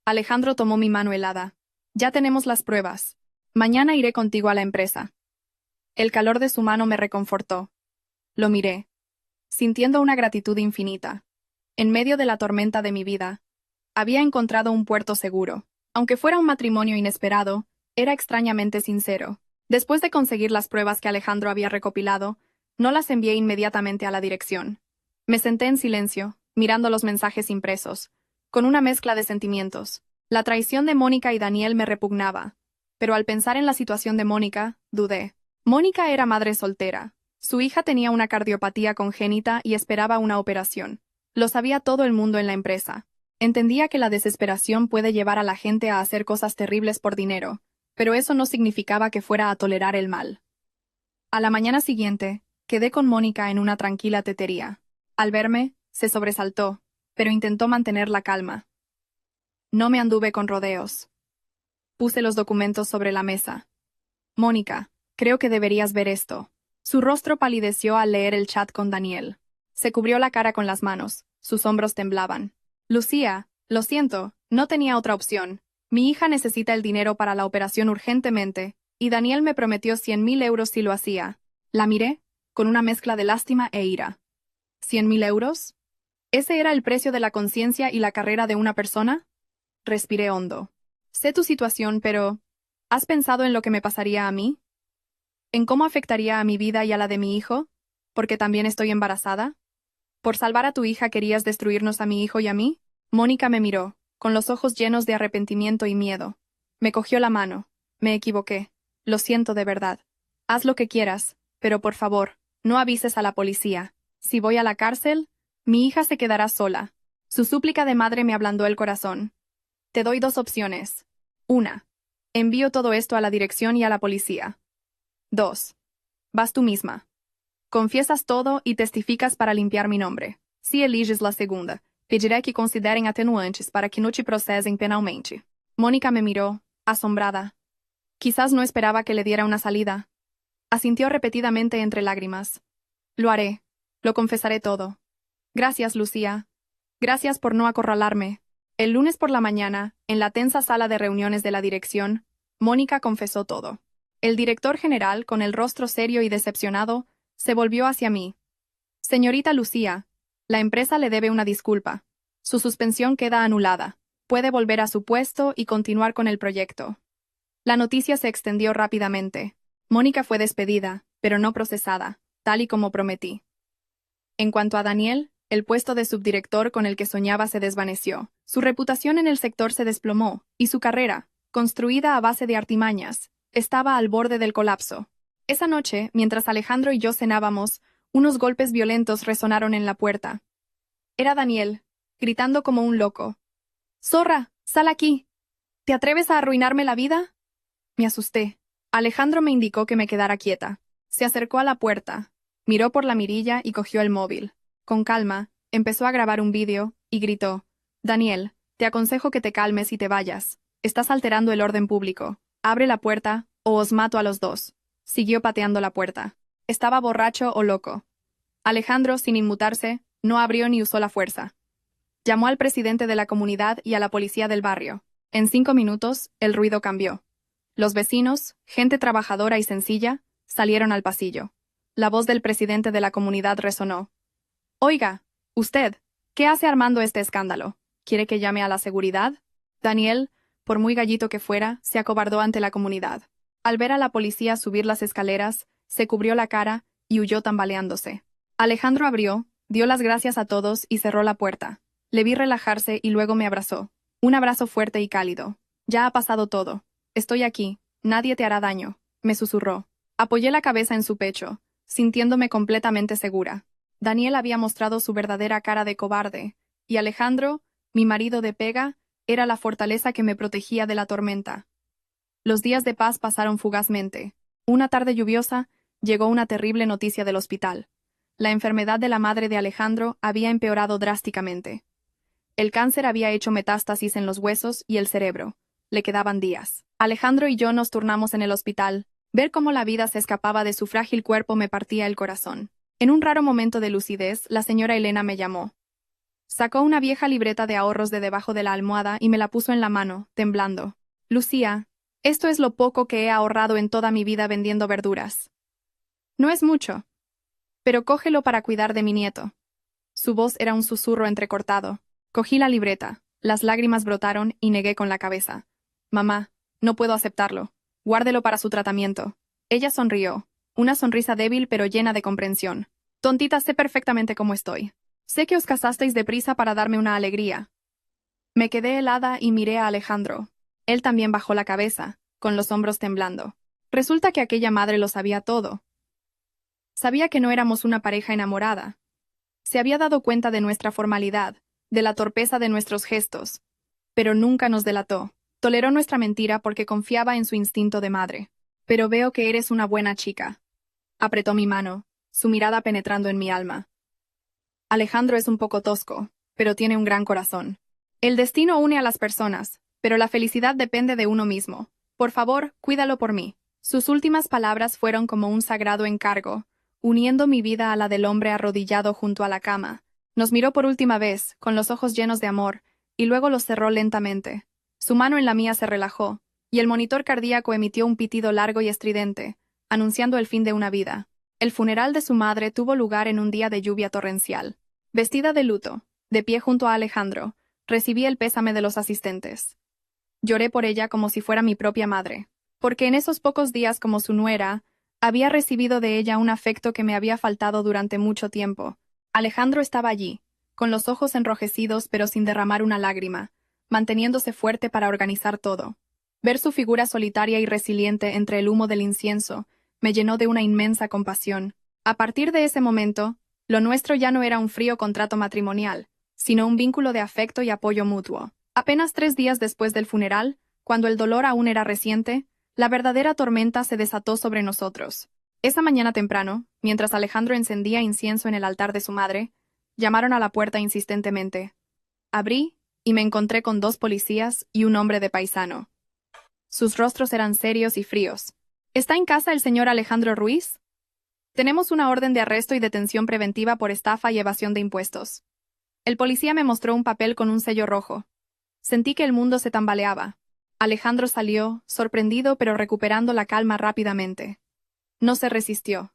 Alejandro tomó mi mano helada. Ya tenemos las pruebas. Mañana iré contigo a la empresa. El calor de su mano me reconfortó. Lo miré, sintiendo una gratitud infinita. En medio de la tormenta de mi vida, había encontrado un puerto seguro. Aunque fuera un matrimonio inesperado, era extrañamente sincero. Después de conseguir las pruebas que Alejandro había recopilado, no las envié inmediatamente a la dirección. Me senté en silencio, mirando los mensajes impresos, con una mezcla de sentimientos. La traición de Mónica y Daniel me repugnaba, pero al pensar en la situación de Mónica, dudé. Mónica era madre soltera. Su hija tenía una cardiopatía congénita y esperaba una operación. Lo sabía todo el mundo en la empresa. Entendía que la desesperación puede llevar a la gente a hacer cosas terribles por dinero, pero eso no significaba que fuera a tolerar el mal. A la mañana siguiente, quedé con Mónica en una tranquila tetería. Al verme, se sobresaltó, pero intentó mantener la calma. No me anduve con rodeos. Puse los documentos sobre la mesa. Mónica, Creo que deberías ver esto. Su rostro palideció al leer el chat con Daniel. Se cubrió la cara con las manos, sus hombros temblaban. Lucía, lo siento, no tenía otra opción. Mi hija necesita el dinero para la operación urgentemente, y Daniel me prometió 100.000 euros si lo hacía. La miré, con una mezcla de lástima e ira. ¿100.000 euros? ¿Ese era el precio de la conciencia y la carrera de una persona? Respiré hondo. Sé tu situación, pero ¿has pensado en lo que me pasaría a mí? ¿En cómo afectaría a mi vida y a la de mi hijo? ¿Porque también estoy embarazada? ¿Por salvar a tu hija querías destruirnos a mi hijo y a mí? Mónica me miró, con los ojos llenos de arrepentimiento y miedo. Me cogió la mano. Me equivoqué. Lo siento de verdad. Haz lo que quieras, pero por favor, no avises a la policía. Si voy a la cárcel, mi hija se quedará sola. Su súplica de madre me ablandó el corazón. Te doy dos opciones. 1. Envío todo esto a la dirección y a la policía. 2. Vas tú misma. Confiesas todo y testificas para limpiar mi nombre. Si eliges la segunda, pediré que considerem atenuantes para que no te procesem penalmente. Mónica me miró, asombrada. Quizás no esperaba que le diera una salida. Asintió repetidamente entre lágrimas. Lo haré. Lo confesaré todo. Gracias, Lucía. Gracias por no acorralarme. El lunes por la mañana, en la tensa sala de reuniones de la dirección, Mónica confesó todo. El director general, con el rostro serio y decepcionado, se volvió hacia mí. Señorita Lucía, la empresa le debe una disculpa. Su suspensión queda anulada. Puede volver a su puesto y continuar con el proyecto. La noticia se extendió rápidamente. Mónica fue despedida, pero no procesada, tal y como prometí. En cuanto a Daniel, el puesto de subdirector con el que soñaba se desvaneció. Su reputación en el sector se desplomó, y su carrera, construida a base de artimañas, estaba al borde del colapso. Esa noche, mientras Alejandro y yo cenábamos, unos golpes violentos resonaron en la puerta. Era Daniel, gritando como un loco. «¡Zorra! ¡Sal aquí! ¿Te atreves a arruinarme la vida?» Me asusté. Alejandro me indicó que me quedara quieta. Se acercó a la puerta, miró por la mirilla y cogió el móvil. Con calma, empezó a grabar un vídeo y gritó: «Daniel, te aconsejo que te calmes y te vayas. Estás alterando el orden público. Abre la puerta, o os mato a los dos». Siguió pateando la puerta. Estaba borracho o loco. Alejandro, sin inmutarse, no abrió ni usó la fuerza. Llamó al presidente de la comunidad y a la policía del barrio. En 5 minutos, el ruido cambió. Los vecinos, gente trabajadora y sencilla, salieron al pasillo. La voz del presidente de la comunidad resonó. «Oiga, usted, ¿qué hace armando este escándalo? ¿Quiere que llame a la seguridad?» Daniel, por muy gallito que fuera, se acobardó ante la comunidad. Al ver a la policía subir las escaleras, se cubrió la cara y huyó tambaleándose. Alejandro abrió, dio las gracias a todos y cerró la puerta. Le vi relajarse y luego me abrazó. Un abrazo fuerte y cálido. «Ya ha pasado todo. Estoy aquí. Nadie te hará daño», me susurró. Apoyé la cabeza en su pecho, sintiéndome completamente segura. Daniel había mostrado su verdadera cara de cobarde, y Alejandro, mi marido de pega, era la fortaleza que me protegía de la tormenta. Los días de paz pasaron fugazmente. Una tarde lluviosa, llegó una terrible noticia del hospital. La enfermedad de la madre de Alejandro había empeorado drásticamente. El cáncer había hecho metástasis en los huesos y el cerebro. Le quedaban días. Alejandro y yo nos turnamos en el hospital. Ver cómo la vida se escapaba de su frágil cuerpo me partía el corazón. En un raro momento de lucidez, la señora Elena me llamó. Sacó una vieja libreta de ahorros de debajo de la almohada y me la puso en la mano, temblando. «Lucía, esto es lo poco que he ahorrado en toda mi vida vendiendo verduras. No es mucho, pero cógelo para cuidar de mi nieto». Su voz era un susurro entrecortado. Cogí la libreta, las lágrimas brotaron y negué con la cabeza. «Mamá, no puedo aceptarlo. Guárdelo para su tratamiento». Ella sonrió, una sonrisa débil pero llena de comprensión. «Tontita, sé perfectamente cómo estoy. Sé que os casasteis deprisa para darme una alegría». Me quedé helada y miré a Alejandro. Él también bajó la cabeza, con los hombros temblando. Resulta que aquella madre lo sabía todo. Sabía que no éramos una pareja enamorada. Se había dado cuenta de nuestra formalidad, de la torpeza de nuestros gestos. Pero nunca nos delató. Toleró nuestra mentira porque confiaba en su instinto de madre. «Pero veo que eres una buena chica». Apretó mi mano, su mirada penetrando en mi alma. «Alejandro es un poco tosco, pero tiene un gran corazón. El destino une a las personas, pero la felicidad depende de uno mismo. Por favor, cuídalo por mí». Sus últimas palabras fueron como un sagrado encargo, uniendo mi vida a la del hombre arrodillado junto a la cama. Nos miró por última vez, con los ojos llenos de amor, y luego los cerró lentamente. Su mano en la mía se relajó, y el monitor cardíaco emitió un pitido largo y estridente, anunciando el fin de una vida. El funeral de su madre tuvo lugar en un día de lluvia torrencial. Vestida de luto, de pie junto a Alejandro, recibí el pésame de los asistentes. Lloré por ella como si fuera mi propia madre, porque en esos pocos días como su nuera, había recibido de ella un afecto que me había faltado durante mucho tiempo. Alejandro estaba allí, con los ojos enrojecidos pero sin derramar una lágrima, manteniéndose fuerte para organizar todo. Ver su figura solitaria y resiliente entre el humo del incienso me llenó de una inmensa compasión. A partir de ese momento, lo nuestro ya no era un frío contrato matrimonial, sino un vínculo de afecto y apoyo mutuo. Apenas 3 días después del funeral, cuando el dolor aún era reciente, la verdadera tormenta se desató sobre nosotros. Esa mañana temprano, mientras Alejandro encendía incienso en el altar de su madre, llamaron a la puerta insistentemente. Abrí, y me encontré con 2 policías y un hombre de paisano. Sus rostros eran serios y fríos. ¿Está en casa el señor Alejandro Ruiz? Tenemos una orden de arresto y detención preventiva por estafa y evasión de impuestos. El policía me mostró un papel con un sello rojo. Sentí que el mundo se tambaleaba. Alejandro salió, sorprendido pero recuperando la calma rápidamente. No se resistió.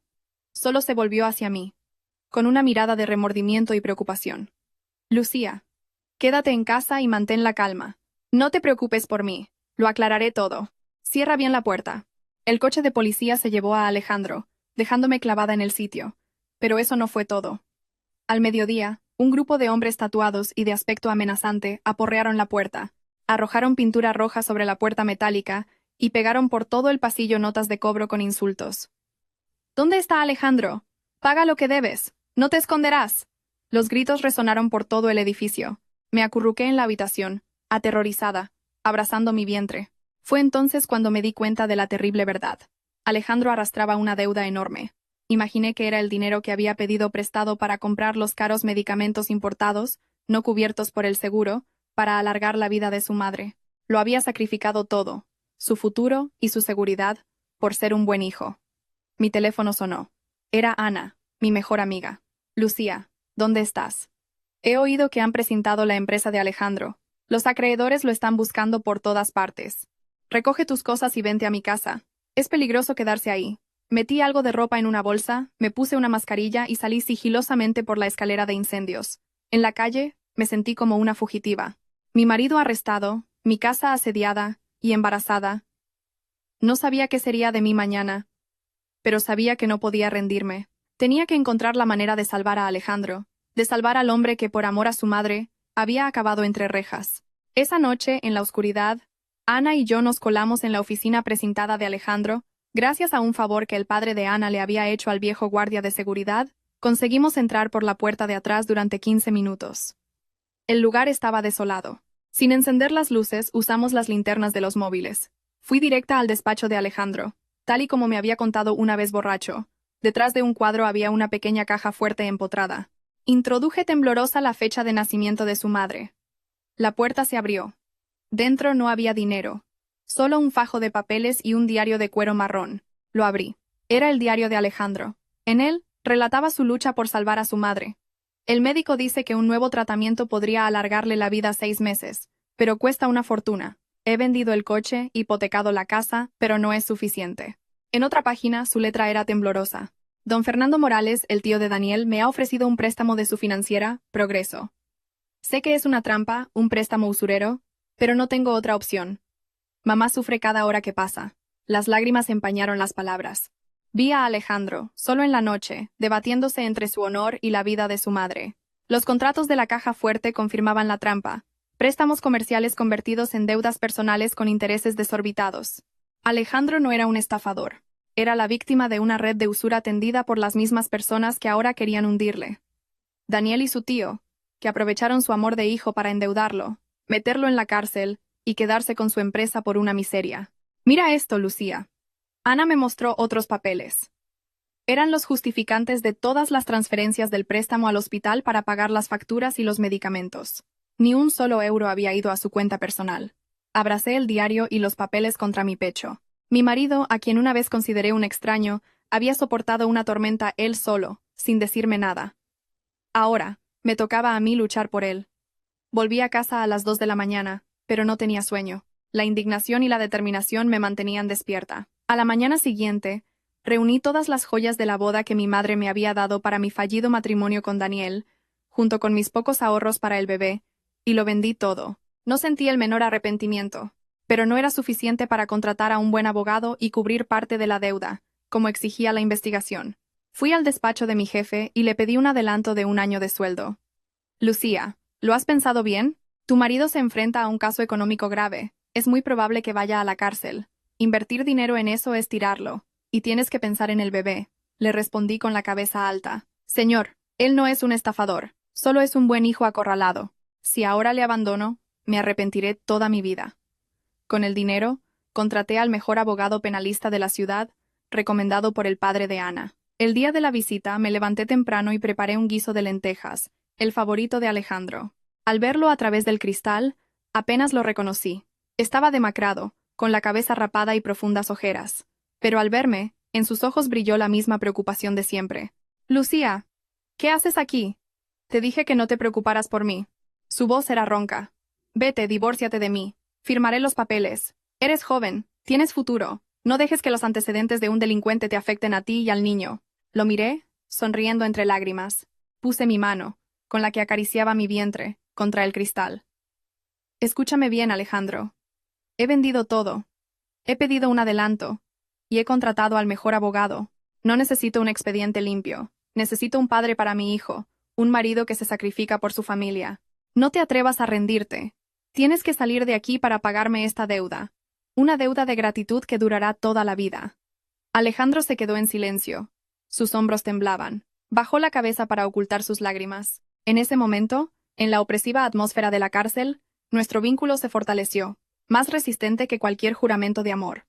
Solo se volvió hacia mí, con una mirada de remordimiento y preocupación. Lucía, quédate en casa y mantén la calma. No te preocupes por mí. Lo aclararé todo. Cierra bien la puerta. El coche de policía se llevó a Alejandro, dejándome clavada en el sitio. Pero eso no fue todo. Al mediodía, un grupo de hombres tatuados y de aspecto amenazante aporrearon la puerta, arrojaron pintura roja sobre la puerta metálica y pegaron por todo el pasillo notas de cobro con insultos. ¿Dónde está Alejandro? Paga lo que debes. No te esconderás. Los gritos resonaron por todo el edificio. Me acurruqué en la habitación, aterrorizada, abrazando mi vientre. Fue entonces cuando me di cuenta de la terrible verdad. Alejandro arrastraba una deuda enorme. Imaginé que era el dinero que había pedido prestado para comprar los caros medicamentos importados, no cubiertos por el seguro, para alargar la vida de su madre. Lo había sacrificado todo, su futuro y su seguridad, por ser un buen hijo. Mi teléfono sonó. Era Ana, mi mejor amiga. Lucía, ¿dónde estás? He oído que han precintado la empresa de Alejandro. Los acreedores lo están buscando por todas partes. Recoge tus cosas y vente a mi casa. Es peligroso quedarse ahí. Metí algo de ropa en una bolsa, me puse una mascarilla y salí sigilosamente por la escalera de incendios. En la calle, me sentí como una fugitiva. Mi marido arrestado, mi casa asediada y embarazada. No sabía qué sería de mí mañana, pero sabía que no podía rendirme. Tenía que encontrar la manera de salvar a Alejandro, de salvar al hombre que por amor a su madre había acabado entre rejas. Esa noche, en la oscuridad, Ana y yo nos colamos en la oficina precintada de Alejandro. Gracias a un favor que el padre de Ana le había hecho al viejo guardia de seguridad, conseguimos entrar por la puerta de atrás durante 15 minutos. El lugar estaba desolado. Sin encender las luces, usamos las linternas de los móviles. Fui directa al despacho de Alejandro, tal y como me había contado una vez borracho. Detrás de un cuadro había una pequeña caja fuerte empotrada. Introduje temblorosa la fecha de nacimiento de su madre. La puerta se abrió. Dentro no había dinero. Solo un fajo de papeles y un diario de cuero marrón. Lo abrí. Era el diario de Alejandro. En él, relataba su lucha por salvar a su madre. El médico dice que un nuevo tratamiento podría alargarle la vida 6 meses, pero cuesta una fortuna. He vendido el coche, hipotecado la casa, pero no es suficiente. En otra página, su letra era temblorosa. Don Fernando Morales, el tío de Daniel, me ha ofrecido un préstamo de su financiera, Progreso. Sé que es una trampa, un préstamo usurero, pero no tengo otra opción. Mamá sufre cada hora que pasa. Las lágrimas empañaron las palabras. Vi a Alejandro, solo en la noche, debatiéndose entre su honor y la vida de su madre. Los contratos de la caja fuerte confirmaban la trampa. Préstamos comerciales convertidos en deudas personales con intereses desorbitados. Alejandro no era un estafador. Era la víctima de una red de usura tendida por las mismas personas que ahora querían hundirle. Daniel y su tío, que aprovecharon su amor de hijo para endeudarlo, meterlo en la cárcel y quedarse con su empresa por una miseria. Mira esto, Lucía. Ana me mostró otros papeles. Eran los justificantes de todas las transferencias del préstamo al hospital para pagar las facturas y los medicamentos. Ni un solo euro había ido a su cuenta personal. Abracé el diario y los papeles contra mi pecho. Mi marido, a quien una vez consideré un extraño, había soportado una tormenta él solo, sin decirme nada. Ahora, me tocaba a mí luchar por él. Volví a casa a las 2 de la mañana, pero no tenía sueño. La indignación y la determinación me mantenían despierta. A la mañana siguiente, reuní todas las joyas de la boda que mi madre me había dado para mi fallido matrimonio con Daniel, junto con mis pocos ahorros para el bebé, y lo vendí todo. No sentí el menor arrepentimiento, pero no era suficiente para contratar a un buen abogado y cubrir parte de la deuda, como exigía la investigación. Fui al despacho de mi jefe y le pedí un adelanto de 1 año de sueldo. Lucía, ¿lo has pensado bien? Tu marido se enfrenta a un caso económico grave. Es muy probable que vaya a la cárcel. Invertir dinero en eso es tirarlo. Y tienes que pensar en el bebé. Le respondí con la cabeza alta. Señor, él no es un estafador. Solo es un buen hijo acorralado. Si ahora le abandono, me arrepentiré toda mi vida. Con el dinero, contraté al mejor abogado penalista de la ciudad, recomendado por el padre de Ana. El día de la visita me levanté temprano y preparé un guiso de lentejas, el favorito de Alejandro. Al verlo a través del cristal, apenas lo reconocí. Estaba demacrado, con la cabeza rapada y profundas ojeras. Pero al verme, en sus ojos brilló la misma preocupación de siempre. Lucía, ¿qué haces aquí? Te dije que no te preocuparas por mí. Su voz era ronca. Vete, divórciate de mí. Firmaré los papeles. Eres joven, tienes futuro. No dejes que los antecedentes de un delincuente te afecten a ti y al niño. Lo miré, sonriendo entre lágrimas. Puse mi mano, con la que acariciaba mi vientre, contra el cristal. Escúchame bien, Alejandro. He vendido todo. He pedido un adelanto. Y he contratado al mejor abogado. No necesito un expediente limpio. Necesito un padre para mi hijo, un marido que se sacrifica por su familia. No te atrevas a rendirte. Tienes que salir de aquí para pagarme esta deuda. Una deuda de gratitud que durará toda la vida. Alejandro se quedó en silencio. Sus hombros temblaban. Bajó la cabeza para ocultar sus lágrimas. En ese momento, en la opresiva atmósfera de la cárcel, nuestro vínculo se fortaleció, más resistente que cualquier juramento de amor.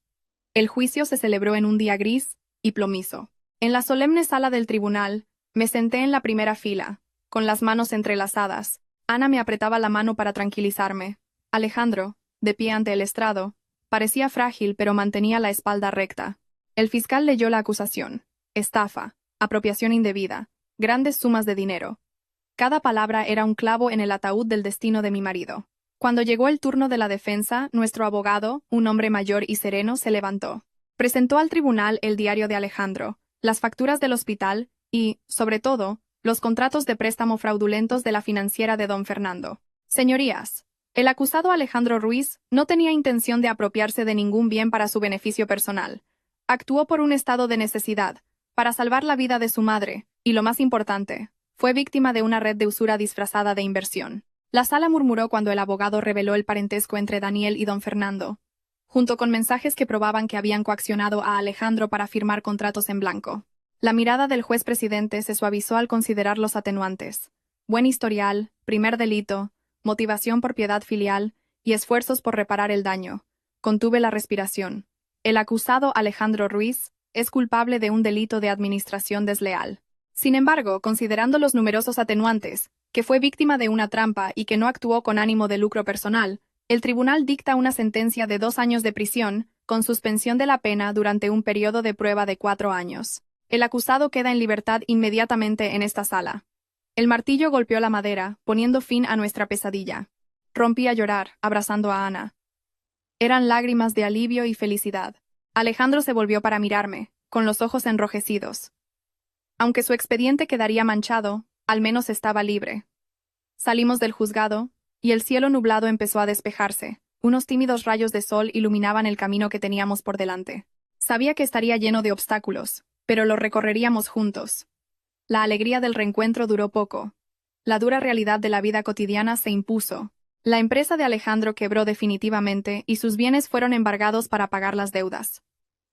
El juicio se celebró en un día gris y plomizo. En la solemne sala del tribunal, me senté en la primera fila, con las manos entrelazadas. Ana me apretaba la mano para tranquilizarme. Alejandro, de pie ante el estrado, parecía frágil pero mantenía la espalda recta. El fiscal leyó la acusación. Estafa, apropiación indebida, grandes sumas de dinero. Cada palabra era un clavo en el ataúd del destino de mi marido. Cuando llegó el turno de la defensa, nuestro abogado, un hombre mayor y sereno, se levantó. Presentó al tribunal el diario de Alejandro, las facturas del hospital y, sobre todo, los contratos de préstamo fraudulentos de la financiera de don Fernando. Señorías, el acusado Alejandro Ruiz no tenía intención de apropiarse de ningún bien para su beneficio personal. Actuó por un estado de necesidad, para salvar la vida de su madre, y lo más importante, fue víctima de una red de usura disfrazada de inversión. La sala murmuró cuando el abogado reveló el parentesco entre Daniel y don Fernando, junto con mensajes que probaban que habían coaccionado a Alejandro para firmar contratos en blanco. La mirada del juez presidente se suavizó al considerar los atenuantes. Buen historial, primer delito, motivación por piedad filial y esfuerzos por reparar el daño. Contuve la respiración. El acusado Alejandro Ruiz es culpable de un delito de administración desleal. Sin embargo, considerando los numerosos atenuantes, que fue víctima de una trampa y que no actuó con ánimo de lucro personal, el tribunal dicta una sentencia de 2 años de prisión, con suspensión de la pena durante un periodo de prueba de 4 años. El acusado queda en libertad inmediatamente en esta sala. El martillo golpeó la madera, poniendo fin a nuestra pesadilla. Rompí a llorar, abrazando a Ana. Eran lágrimas de alivio y felicidad. Alejandro se volvió para mirarme, con los ojos enrojecidos. Aunque su expediente quedaría manchado, al menos estaba libre. Salimos del juzgado, y el cielo nublado empezó a despejarse. Unos tímidos rayos de sol iluminaban el camino que teníamos por delante. Sabía que estaría lleno de obstáculos, pero lo recorreríamos juntos. La alegría del reencuentro duró poco. La dura realidad de la vida cotidiana se impuso. La empresa de Alejandro quebró definitivamente y sus bienes fueron embargados para pagar las deudas.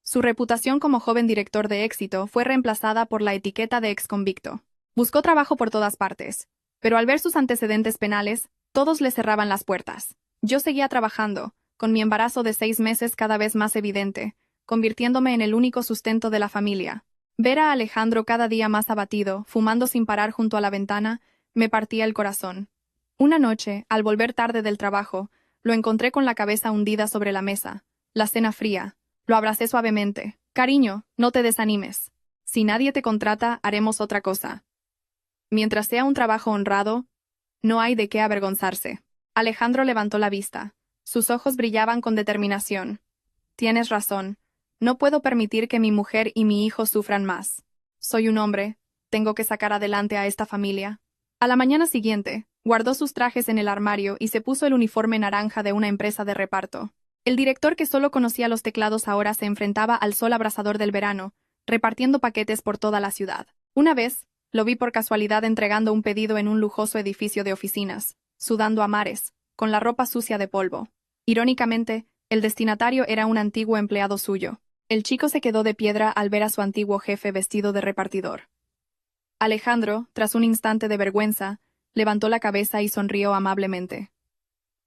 Su reputación como joven director de éxito fue reemplazada por la etiqueta de exconvicto. Buscó trabajo por todas partes, pero al ver sus antecedentes penales, todos le cerraban las puertas. Yo seguía trabajando, con mi embarazo de 6 meses cada vez más evidente, convirtiéndome en el único sustento de la familia. Ver a Alejandro cada día más abatido, fumando sin parar junto a la ventana, me partía el corazón. Una noche, al volver tarde del trabajo, lo encontré con la cabeza hundida sobre la mesa, la cena fría, Lo abracé suavemente. Cariño, no te desanimes. Si nadie te contrata, haremos otra cosa. Mientras sea un trabajo honrado, no hay de qué avergonzarse. Alejandro levantó la vista. Sus ojos brillaban con determinación. Tienes razón. No puedo permitir que mi mujer y mi hijo sufran más. Soy un hombre. Tengo que sacar adelante a esta familia. A la mañana siguiente, guardó sus trajes en el armario y se puso el uniforme naranja de una empresa de reparto. El director, que solo conocía los teclados, ahora se enfrentaba al sol abrasador del verano, repartiendo paquetes por toda la ciudad. Una vez, lo vi por casualidad entregando un pedido en un lujoso edificio de oficinas, sudando a mares, con la ropa sucia de polvo. Irónicamente, el destinatario era un antiguo empleado suyo. El chico se quedó de piedra al ver a su antiguo jefe vestido de repartidor. Alejandro, tras un instante de vergüenza, levantó la cabeza y sonrió amablemente.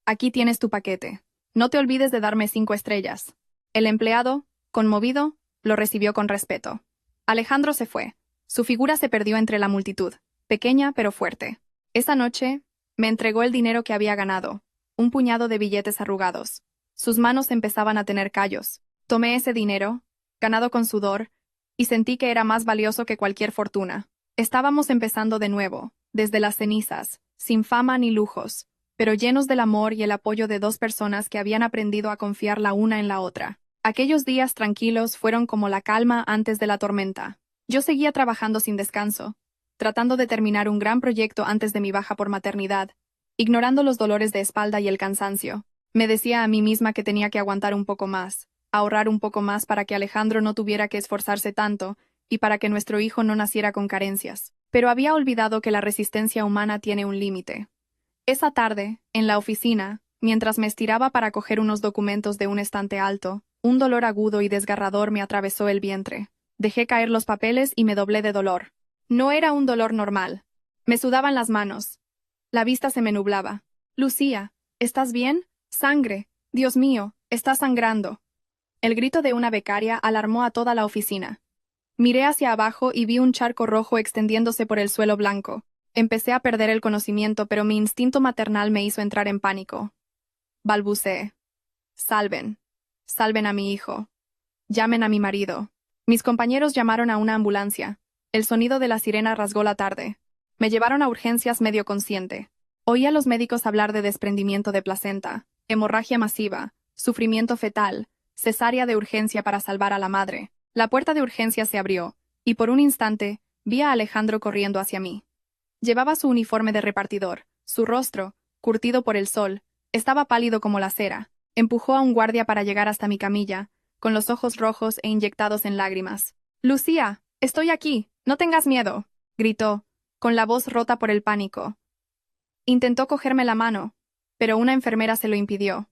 Aquí tienes tu paquete. No te olvides de darme 5 estrellas. El empleado, conmovido, lo recibió con respeto. Alejandro se fue. Su figura se perdió entre la multitud, pequeña pero fuerte. Esa noche, me entregó el dinero que había ganado, un puñado de billetes arrugados. Sus manos empezaban a tener callos. Tomé ese dinero, ganado con sudor, y sentí que era más valioso que cualquier fortuna. Estábamos empezando de nuevo, desde las cenizas, sin fama ni lujos, pero llenos del amor y el apoyo de 2 personas que habían aprendido a confiar la una en la otra. Aquellos días tranquilos fueron como la calma antes de la tormenta. Yo seguía trabajando sin descanso, tratando de terminar un gran proyecto antes de mi baja por maternidad, ignorando los dolores de espalda y el cansancio. Me decía a mí misma que tenía que aguantar un poco más, ahorrar un poco más para que Alejandro no tuviera que esforzarse tanto, y para que nuestro hijo no naciera con carencias. Pero había olvidado que la resistencia humana tiene un límite. Esa tarde, en la oficina, mientras me estiraba para coger unos documentos de un estante alto, un dolor agudo y desgarrador me atravesó el vientre. Dejé caer los papeles y me doblé de dolor. No era un dolor normal. Me sudaban las manos. La vista se me nublaba. Lucía, ¿estás bien? Sangre. Dios mío, está sangrando. El grito de una becaria alarmó a toda la oficina. Miré hacia abajo y vi un charco rojo extendiéndose por el suelo blanco. Empecé a perder el conocimiento, pero mi instinto maternal me hizo entrar en pánico. Balbuceé. Salven. Salven a mi hijo. Llamen a mi marido. Mis compañeros llamaron a una ambulancia. El sonido de la sirena rasgó la tarde. Me llevaron a urgencias medio consciente. Oí a los médicos hablar de desprendimiento de placenta, hemorragia masiva, sufrimiento fetal, cesárea de urgencia para salvar a la madre. La puerta de urgencia se abrió, y por un instante, vi a Alejandro corriendo hacia mí. Llevaba su uniforme de repartidor, su rostro, curtido por el sol, estaba pálido como la cera. Empujó a un guardia para llegar hasta mi camilla, con los ojos rojos e inyectados en lágrimas. «Lucía, estoy aquí, no tengas miedo», gritó, con la voz rota por el pánico. Intentó cogerme la mano, pero una enfermera se lo impidió.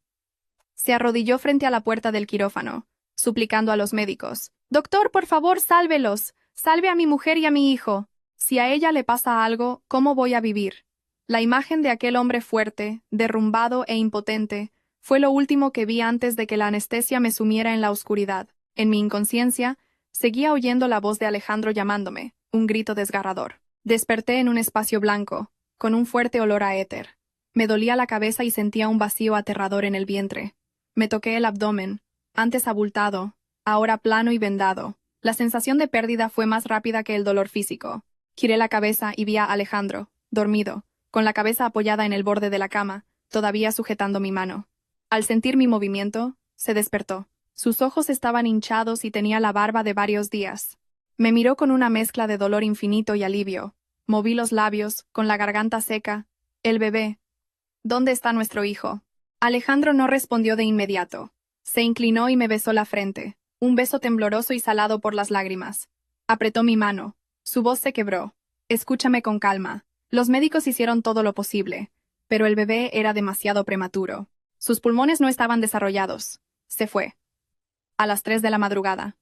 Se arrodilló frente a la puerta del quirófano, suplicando a los médicos. «Doctor, por favor, sálvelos. Salve a mi mujer y a mi hijo. Si a ella le pasa algo, ¿cómo voy a vivir?». La imagen de aquel hombre fuerte, derrumbado e impotente, fue lo último que vi antes de que la anestesia me sumiera en la oscuridad. En mi inconsciencia, seguía oyendo la voz de Alejandro llamándome, un grito desgarrador. Desperté en un espacio blanco, con un fuerte olor a éter. Me dolía la cabeza y sentía un vacío aterrador en el vientre. Me toqué el abdomen, antes abultado, ahora plano y vendado. La sensación de pérdida fue más rápida que el dolor físico. Giré la cabeza y vi a Alejandro, dormido, con la cabeza apoyada en el borde de la cama, todavía sujetando mi mano. Al sentir mi movimiento, se despertó. Sus ojos estaban hinchados y tenía la barba de varios días. Me miró con una mezcla de dolor infinito y alivio. Moví los labios, con la garganta seca. «El bebé. ¿Dónde está nuestro hijo?». Alejandro no respondió de inmediato. Se inclinó y me besó la frente, un beso tembloroso y salado por las lágrimas. Apretó mi mano. Su voz se quebró. «Escúchame con calma. Los médicos hicieron todo lo posible, pero el bebé era demasiado prematuro. Sus pulmones no estaban desarrollados. Se fue. A las 3 de la madrugada.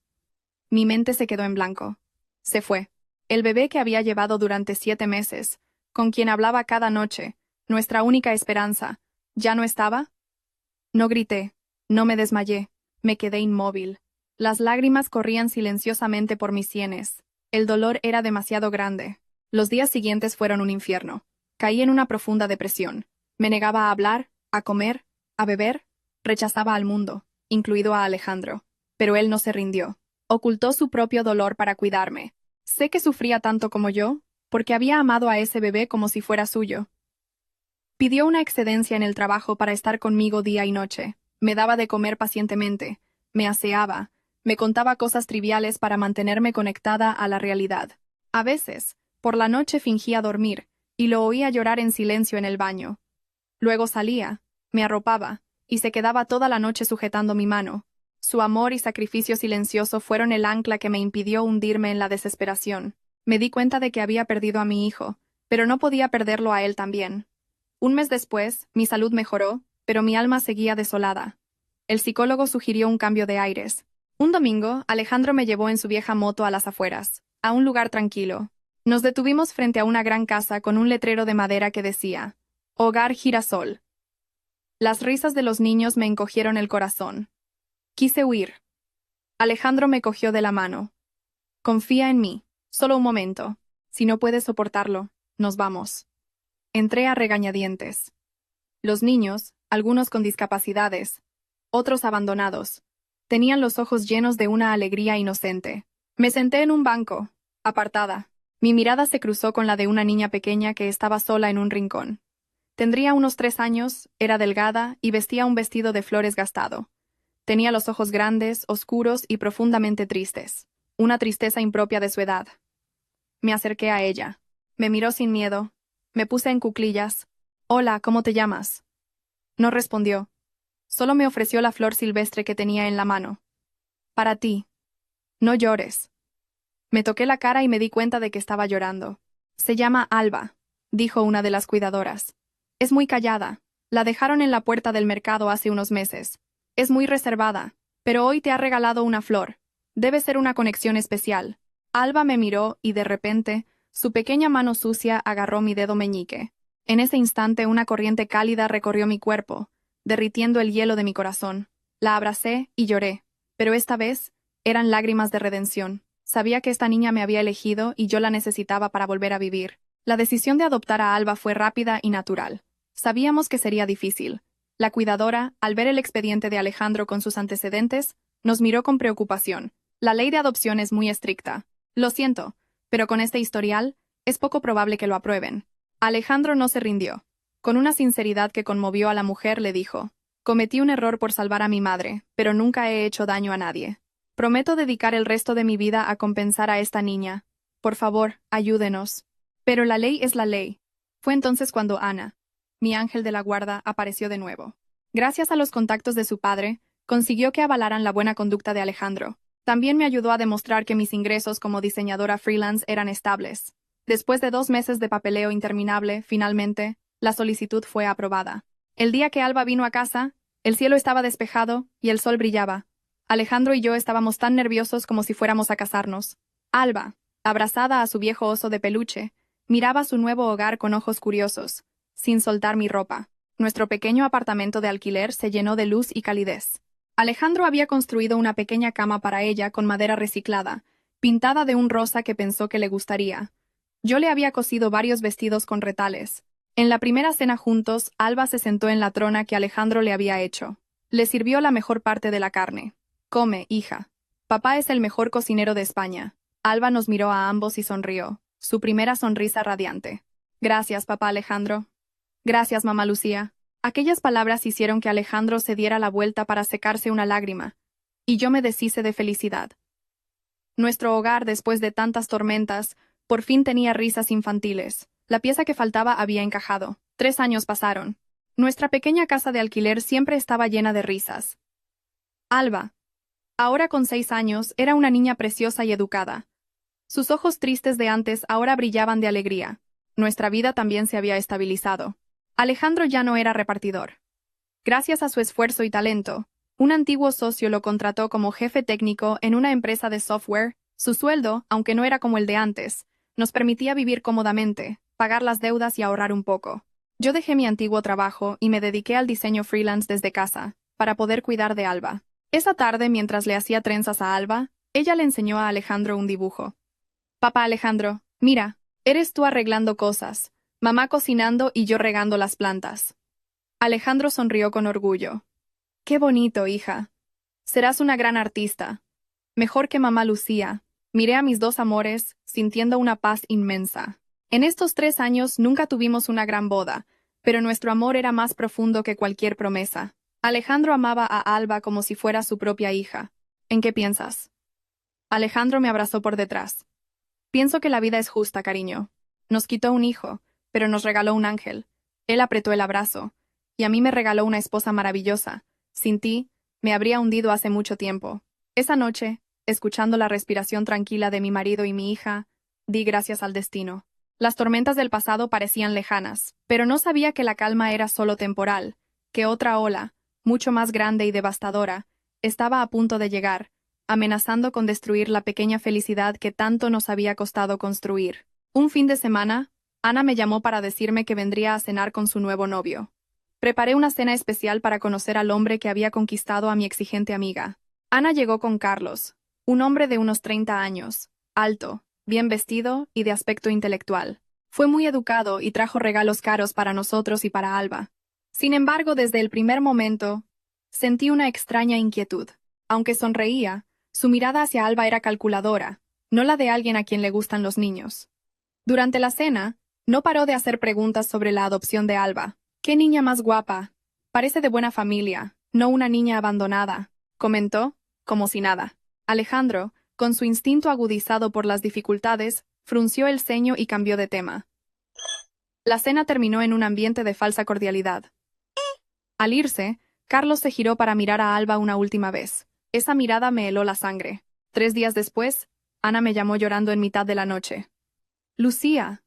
Mi mente se quedó en blanco. Se fue. El bebé que había llevado durante 7 meses, con quien hablaba cada noche, nuestra única esperanza, ¿ya no estaba? No grité, no me desmayé, me quedé inmóvil. Las lágrimas corrían silenciosamente por mis sienes. El dolor era demasiado grande. Los días siguientes fueron un infierno. Caí en una profunda depresión. Me negaba a hablar, a comer, a beber, rechazaba al mundo, incluido a Alejandro. pero él no se rindió. Ocultó su propio dolor para cuidarme. Sé que sufría tanto como yo, porque había amado a ese bebé como si fuera suyo. Pidió una excedencia en el trabajo para estar conmigo día y noche. Me daba de comer pacientemente, me aseaba, me contaba cosas triviales para mantenerme conectada a la realidad. A veces, por la noche fingía dormir, y lo oía llorar en silencio en el baño. Luego salía, me arropaba, y se quedaba toda la noche sujetando mi mano. Su amor y sacrificio silencioso fueron el ancla que me impidió hundirme en la desesperación. Me di cuenta de que había perdido a mi hijo, pero no podía perderlo a él también. Un mes después, mi salud mejoró, pero mi alma seguía desolada. El psicólogo sugirió un cambio de aires. Un domingo, Alejandro me llevó en su vieja moto a las afueras, a un lugar tranquilo. Nos detuvimos frente a una gran casa con un letrero de madera que decía, Hogar Girasol. Las risas de los niños me encogieron el corazón. Quise huir. Alejandro me cogió de la mano. Confía en mí. Solo un momento. Si no puedes soportarlo, nos vamos. Entré a regañadientes. Los niños, algunos con discapacidades, otros abandonados, tenían los ojos llenos de una alegría inocente. Me senté en un banco, apartada. Mi mirada se cruzó con la de una niña pequeña que estaba sola en un rincón. Tendría unos 3 años, era delgada y vestía un vestido de flores gastado. Tenía los ojos grandes, oscuros y profundamente tristes. Una tristeza impropia de su edad. Me acerqué a ella. Me miró sin miedo. Me puse en cuclillas. Hola, ¿cómo te llamas? No respondió. Solo me ofreció la flor silvestre que tenía en la mano. Para ti. No llores. Me toqué la cara y me di cuenta de que estaba llorando. Se llama Alba, dijo una de las cuidadoras. Es muy callada. La dejaron en la puerta del mercado hace unos meses. Es muy reservada, pero hoy te ha regalado una flor. Debe ser una conexión especial. Alba me miró y de repente, su pequeña mano sucia agarró mi dedo meñique. En ese instante una corriente cálida recorrió mi cuerpo, derritiendo el hielo de mi corazón. La abracé y lloré, pero esta vez eran lágrimas de redención. Sabía que esta niña me había elegido y yo la necesitaba para volver a vivir. La decisión de adoptar a Alba fue rápida y natural. Sabíamos que sería difícil. La cuidadora, al ver el expediente de Alejandro con sus antecedentes, nos miró con preocupación. La ley de adopción es muy estricta. Lo siento, pero con este historial, es poco probable que lo aprueben. Alejandro no se rindió. Con una sinceridad que conmovió a la mujer, le dijo, cometí un error por salvar a mi madre, pero nunca he hecho daño a nadie. Prometo dedicar el resto de mi vida a compensar a esta niña. Por favor, ayúdenos. Pero la ley es la ley. Fue entonces cuando Ana, mi ángel de la guarda, apareció de nuevo. Gracias a los contactos de su padre, consiguió que avalaran la buena conducta de Alejandro. También me ayudó a demostrar que mis ingresos como diseñadora freelance eran estables. Después de 2 meses de papeleo interminable, finalmente, la solicitud fue aprobada. El día que Alba vino a casa, el cielo estaba despejado y el sol brillaba. Alejandro y yo estábamos tan nerviosos como si fuéramos a casarnos. Alba, abrazada a su viejo oso de peluche, miraba su nuevo hogar con ojos curiosos, sin soltar mi ropa. Nuestro pequeño apartamento de alquiler se llenó de luz y calidez. Alejandro había construido una pequeña cama para ella con madera reciclada, pintada de un rosa que pensó que le gustaría. Yo le había cosido varios vestidos con retales. En la primera cena juntos, Alba se sentó en la trona que Alejandro le había hecho. Le sirvió la mejor parte de la carne. Come, hija. Papá es el mejor cocinero de España. Alba nos miró a ambos y sonrió, su primera sonrisa radiante. Gracias, papá Alejandro. Gracias, mamá Lucía. Aquellas palabras hicieron que Alejandro se diera la vuelta para secarse una lágrima, y yo me deshice de felicidad. Nuestro hogar, después de tantas tormentas, por fin tenía risas infantiles. La pieza que faltaba había encajado. 3 años pasaron. Nuestra pequeña casa de alquiler siempre estaba llena de risas. Alba, ahora con 6 años, era una niña preciosa y educada. Sus ojos tristes de antes ahora brillaban de alegría. Nuestra vida también se había estabilizado. Alejandro ya no era repartidor. Gracias a su esfuerzo y talento, un antiguo socio lo contrató como jefe técnico en una empresa de software. Su sueldo, aunque no era como el de antes, nos permitía vivir cómodamente, pagar las deudas y ahorrar un poco. Yo dejé mi antiguo trabajo y me dediqué al diseño freelance desde casa, para poder cuidar de Alba. Esa tarde, mientras le hacía trenzas a Alba, ella le enseñó a Alejandro un dibujo. Papá Alejandro, mira, eres tú arreglando cosas, mamá cocinando y yo regando las plantas. Alejandro sonrió con orgullo. Qué bonito, hija. Serás una gran artista. Mejor que mamá Lucía. Miré a mis dos amores, sintiendo una paz inmensa. En estos 3 años nunca tuvimos una gran boda, pero nuestro amor era más profundo que cualquier promesa. Alejandro amaba a Alba como si fuera su propia hija. ¿En qué piensas? Alejandro me abrazó por detrás. Pienso que la vida es justa, cariño. Nos quitó un hijo, pero nos regaló un ángel. Él apretó el abrazo, y a mí me regaló una esposa maravillosa. Sin ti, me habría hundido hace mucho tiempo. Esa noche, escuchando la respiración tranquila de mi marido y mi hija, di gracias al destino. Las tormentas del pasado parecían lejanas, pero no sabía que la calma era solo temporal, que otra ola, mucho más grande y devastadora, estaba a punto de llegar, amenazando con destruir la pequeña felicidad que tanto nos había costado construir. Un fin de semana, Ana me llamó para decirme que vendría a cenar con su nuevo novio. Preparé una cena especial para conocer al hombre que había conquistado a mi exigente amiga. Ana llegó con Carlos, un hombre de unos 30 años, alto, bien vestido y de aspecto intelectual. Fue muy educado y trajo regalos caros para nosotros y para Alba. Sin embargo, desde el primer momento, sentí una extraña inquietud. Aunque sonreía, su mirada hacia Alba era calculadora, no la de alguien a quien le gustan los niños. Durante la cena, no paró de hacer preguntas sobre la adopción de Alba. «¡Qué niña más guapa! Parece de buena familia, no una niña abandonada», comentó, como si nada. Alejandro, con su instinto agudizado por las dificultades, frunció el ceño y cambió de tema. La cena terminó en un ambiente de falsa cordialidad. Al irse, Carlos se giró para mirar a Alba una última vez. Esa mirada me heló la sangre. 3 días después, Ana me llamó llorando en mitad de la noche. «Lucía,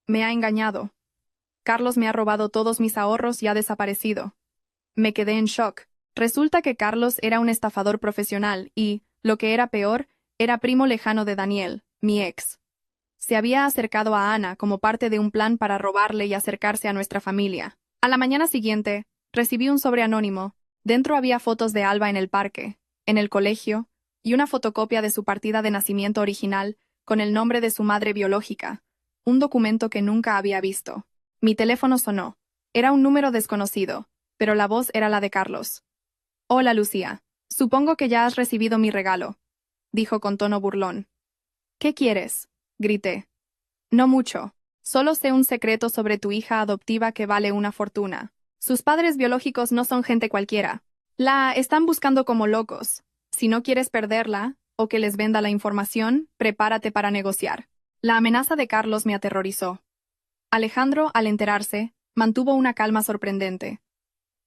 me ha engañado. Carlos me ha robado todos mis ahorros y ha desaparecido». Me quedé en shock. Resulta que Carlos era un estafador profesional y, lo que era peor, era primo lejano de Daniel, mi ex. Se había acercado a Ana como parte de un plan para robarle y acercarse a nuestra familia. A la mañana siguiente, recibí un sobre anónimo. Dentro había fotos de Alba en el parque, en el colegio, y una fotocopia de su partida de nacimiento original, con el nombre de su madre biológica, un documento que nunca había visto. Mi teléfono sonó. Era un número desconocido, pero la voz era la de Carlos. «Hola, Lucía. Supongo que ya has recibido mi regalo», dijo con tono burlón. «¿Qué quieres?», grité. «No mucho. Solo sé un secreto sobre tu hija adoptiva que vale una fortuna. Sus padres biológicos no son gente cualquiera. La están buscando como locos. Si no quieres perderla, o que les venda la información, prepárate para negociar». La amenaza de Carlos me aterrorizó. Alejandro, al enterarse, mantuvo una calma sorprendente.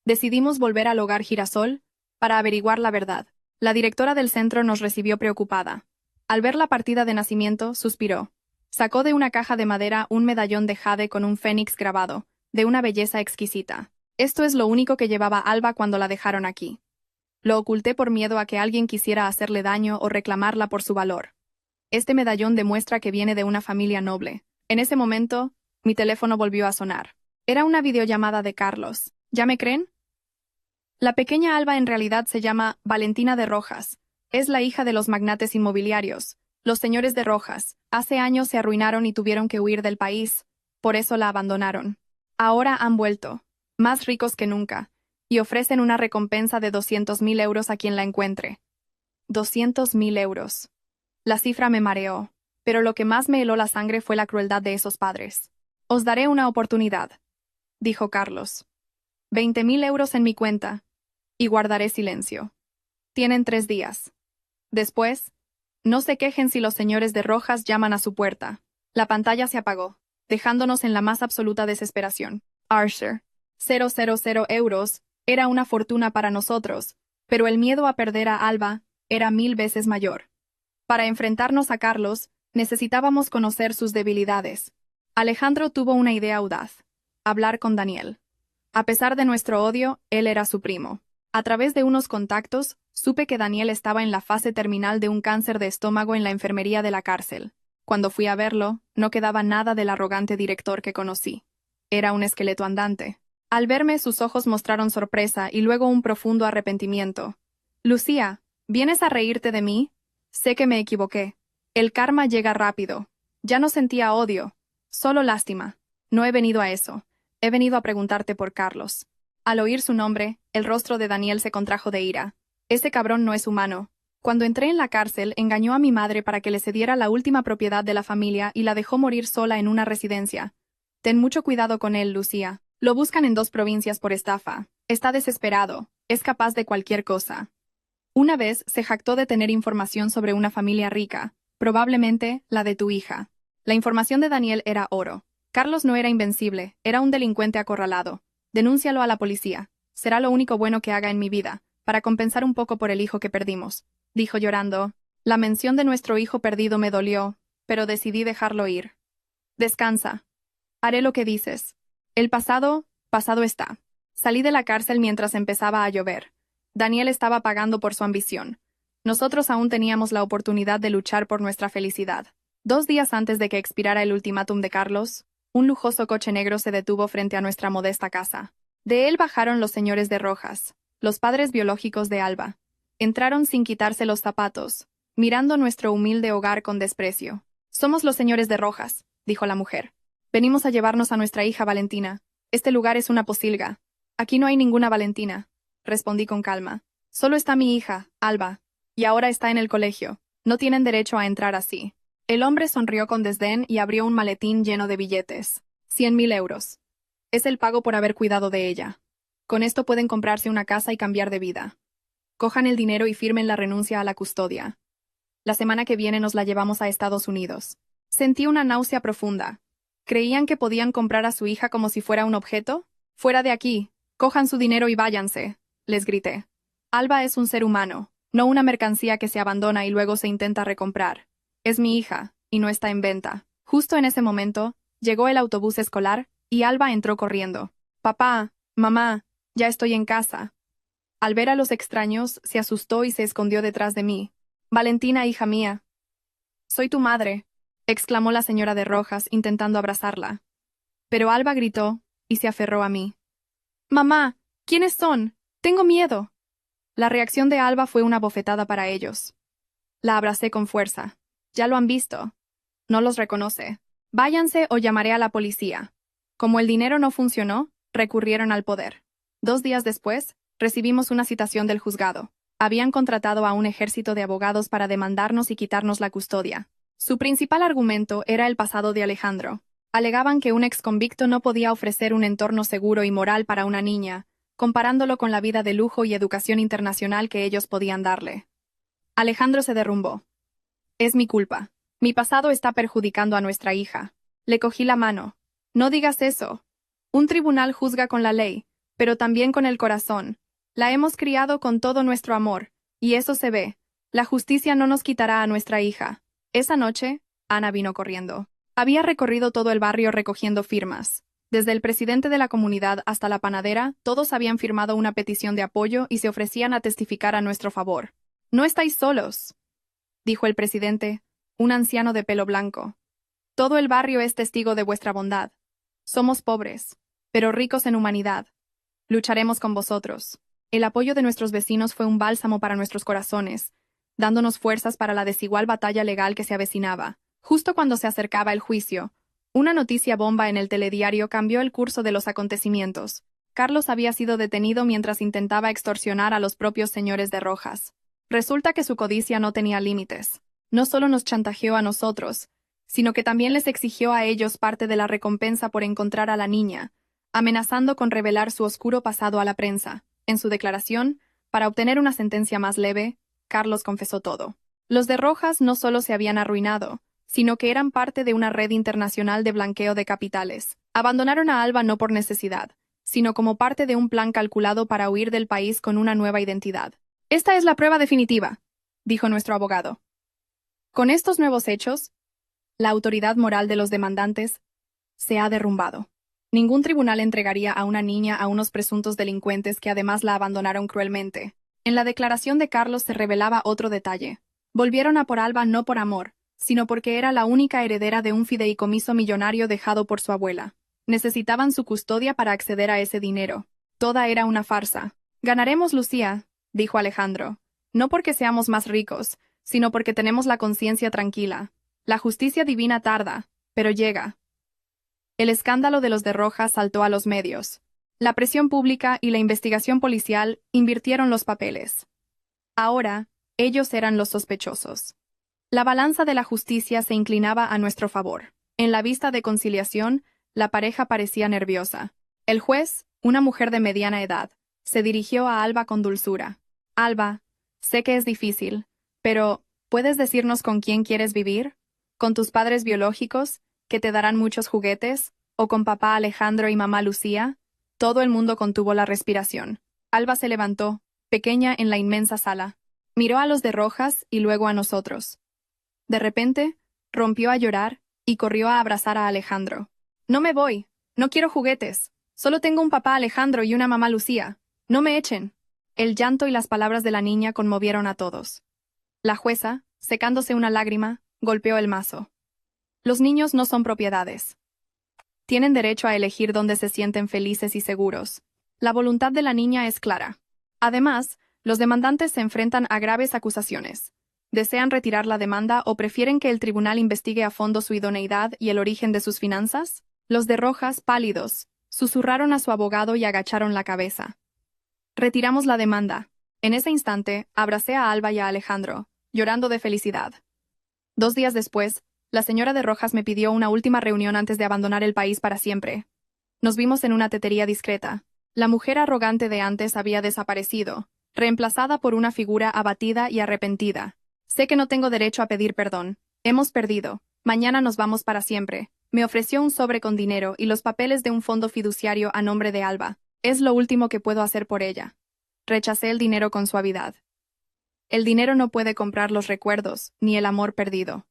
Decidimos volver al hogar Girasol para averiguar la verdad. La directora del centro nos recibió preocupada. Al ver la partida de nacimiento, suspiró. Sacó de una caja de madera un medallón de jade con un fénix grabado, de una belleza exquisita. Esto es lo único que llevaba Alba cuando la dejaron aquí. Lo oculté por miedo a que alguien quisiera hacerle daño o reclamarla por su valor. Este medallón demuestra que viene de una familia noble. En ese momento, mi teléfono volvió a sonar. Era una videollamada de Carlos. ¿Ya me creen? La pequeña Alba en realidad se llama Valentina de Rojas. Es la hija de los magnates inmobiliarios, los señores de Rojas. Hace años se arruinaron y tuvieron que huir del país. Por eso la abandonaron. Ahora han vuelto, más ricos que nunca, y ofrecen una recompensa de 200.000 euros a quien la encuentre. 200.000 euros. La cifra me mareó, pero lo que más me heló la sangre fue la crueldad de esos padres. «Os daré una oportunidad», dijo Carlos. 20.000 euros en mi cuenta, y guardaré silencio. Tienen 3 días. Después, no se quejen si los señores de Rojas llaman a su puerta. La pantalla se apagó, dejándonos en la más absoluta desesperación. Archer. 000 euros era una fortuna para nosotros, pero el miedo a perder a Alba era 1000 veces mayor. Para enfrentarnos a Carlos, necesitábamos conocer sus debilidades. Alejandro tuvo una idea audaz: hablar con Daniel. A pesar de nuestro odio, él era su primo. A través de unos contactos, supe que Daniel estaba en la fase terminal de un cáncer de estómago en la enfermería de la cárcel. Cuando fui a verlo, no quedaba nada del arrogante director que conocí. Era un esqueleto andante. Al verme, sus ojos mostraron sorpresa y luego un profundo arrepentimiento. «Lucía, ¿vienes a reírte de mí? Sé que me equivoqué. El karma llega rápido. Ya no sentía odio, solo lástima. No he venido a eso. He venido a preguntarte por Carlos». Al oír su nombre, el rostro de Daniel se contrajo de ira. Ese cabrón no es humano. Cuando entré en la cárcel, engañó a mi madre para que le cediera la última propiedad de la familia y la dejó morir sola en una residencia. Ten mucho cuidado con él, Lucía. Lo buscan en 2 provincias por estafa. Está desesperado. Es capaz de cualquier cosa. Una vez se jactó de tener información sobre una familia rica, probablemente la de tu hija. La información de Daniel era oro. Carlos no era invencible, era un delincuente acorralado. Denúncialo a la policía. Será lo único bueno que haga en mi vida, para compensar un poco por el hijo que perdimos, dijo llorando. La mención de nuestro hijo perdido me dolió, pero decidí dejarlo ir. Descansa. Haré lo que dices. El pasado, pasado está. Salí de la cárcel mientras empezaba a llover. Daniel estaba pagando por su ambición. Nosotros aún teníamos la oportunidad de luchar por nuestra felicidad. 2 días antes de que expirara el ultimátum de Carlos, un lujoso coche negro se detuvo frente a nuestra modesta casa. De él bajaron los señores de Rojas, los padres biológicos de Alba. Entraron sin quitarse los zapatos, mirando nuestro humilde hogar con desprecio. Somos los señores de Rojas, dijo la mujer. Venimos a llevarnos a nuestra hija Valentina. Este lugar es una posilga. Aquí no hay ninguna Valentina, respondí con calma. Solo está mi hija, Alba, y ahora está en el colegio. No tienen derecho a entrar así. El hombre sonrió con desdén y abrió un maletín lleno de billetes. 100.000 euros. Es el pago por haber cuidado de ella. Con esto pueden comprarse una casa y cambiar de vida. Cojan el dinero y firmen la renuncia a la custodia. La semana que viene nos la llevamos a Estados Unidos. Sentí una náusea profunda. ¿Creían que podían comprar a su hija como si fuera un objeto? Fuera de aquí. Cojan su dinero y váyanse, les grité. Alba es un ser humano, no una mercancía que se abandona y luego se intenta recomprar. Es mi hija, y no está en venta. Justo en ese momento, llegó el autobús escolar, y Alba entró corriendo. Papá, mamá, ya estoy en casa. Al ver a los extraños, se asustó y se escondió detrás de mí. Valentina, hija mía. Soy tu madre, exclamó la señora de Rojas, intentando abrazarla. Pero Alba gritó, y se aferró a mí. Mamá, ¿quiénes son? Tengo miedo. La reacción de Alba fue una bofetada para ellos. La abracé con fuerza. Ya lo han visto. No los reconoce. Váyanse o llamaré a la policía. Como el dinero no funcionó, recurrieron al poder. 2 días después, recibimos una citación del juzgado. Habían contratado a un ejército de abogados para demandarnos y quitarnos la custodia. Su principal argumento era el pasado de Alejandro. Alegaban que un exconvicto no podía ofrecer un entorno seguro y moral para una niña, comparándolo con la vida de lujo y educación internacional que ellos podían darle. Alejandro se derrumbó. Es mi culpa. Mi pasado está perjudicando a nuestra hija. Le cogí la mano. No digas eso. Un tribunal juzga con la ley, pero también con el corazón. La hemos criado con todo nuestro amor, y eso se ve. La justicia no nos quitará a nuestra hija. Esa noche, Ana vino corriendo. Había recorrido todo el barrio recogiendo firmas. Desde el presidente de la comunidad hasta la panadera, todos habían firmado una petición de apoyo y se ofrecían a testificar a nuestro favor. No estáis solos, dijo el presidente, un anciano de pelo blanco. Todo el barrio es testigo de vuestra bondad. Somos pobres, pero ricos en humanidad. Lucharemos con vosotros. El apoyo de nuestros vecinos fue un bálsamo para nuestros corazones, dándonos fuerzas para la desigual batalla legal que se avecinaba. Justo cuando se acercaba el juicio, una noticia bomba en el telediario cambió el curso de los acontecimientos. Carlos había sido detenido mientras intentaba extorsionar a los propios señores de Rojas. Resulta que su codicia no tenía límites. No solo nos chantajeó a nosotros, sino que también les exigió a ellos parte de la recompensa por encontrar a la niña, amenazando con revelar su oscuro pasado a la prensa. En su declaración, para obtener una sentencia más leve, Carlos confesó todo. Los de Rojas no solo se habían arruinado, sino que eran parte de una red internacional de blanqueo de capitales. Abandonaron a Alba no por necesidad, sino como parte de un plan calculado para huir del país con una nueva identidad. Esta es la prueba definitiva, dijo nuestro abogado. Con estos nuevos hechos, la autoridad moral de los demandantes se ha derrumbado. Ningún tribunal entregaría a una niña a unos presuntos delincuentes que además la abandonaron cruelmente. En la declaración de Carlos se revelaba otro detalle. Volvieron a por Alba no por amor, sino porque era la única heredera de un fideicomiso millonario dejado por su abuela. Necesitaban su custodia para acceder a ese dinero. Toda era una farsa. Ganaremos, Lucía, dijo Alejandro. No porque seamos más ricos, sino porque tenemos la conciencia tranquila. La justicia divina tarda, pero llega. El escándalo de los de Rojas saltó a los medios. La presión pública y la investigación policial invirtieron los papeles. Ahora, ellos eran los sospechosos. La balanza de la justicia se inclinaba a nuestro favor. En la vista de conciliación, la pareja parecía nerviosa. El juez, una mujer de mediana edad, se dirigió a Alba con dulzura. Alba, sé que es difícil, pero ¿puedes decirnos con quién quieres vivir? ¿Con tus padres biológicos, que te darán muchos juguetes? ¿O con papá Alejandro y mamá Lucía? Todo el mundo contuvo la respiración. Alba se levantó, pequeña en la inmensa sala. Miró a los de Rojas y luego a nosotros. De repente, rompió a llorar y corrió a abrazar a Alejandro. No me voy, no quiero juguetes. Solo tengo un papá Alejandro y una mamá Lucía. No me echen. El llanto y las palabras de la niña conmovieron a todos. La jueza, secándose una lágrima, golpeó el mazo. Los niños no son propiedades. Tienen derecho a elegir dónde se sienten felices y seguros. La voluntad de la niña es clara. Además, los demandantes se enfrentan a graves acusaciones. ¿Desean retirar la demanda o prefieren que el tribunal investigue a fondo su idoneidad y el origen de sus finanzas? Los de Rojas, pálidos, susurraron a su abogado y agacharon la cabeza. Retiramos la demanda. En ese instante, abracé a Alba y a Alejandro, llorando de felicidad. 2 días después, la señora de Rojas me pidió una última reunión antes de abandonar el país para siempre. Nos vimos en una tetería discreta. La mujer arrogante de antes había desaparecido, reemplazada por una figura abatida y arrepentida. Sé que no tengo derecho a pedir perdón. Hemos perdido. Mañana nos vamos para siempre. Me ofreció un sobre con dinero y los papeles de un fondo fiduciario a nombre de Alba. Es lo último que puedo hacer por ella. Rechacé el dinero con suavidad. El dinero no puede comprar los recuerdos, ni el amor perdido.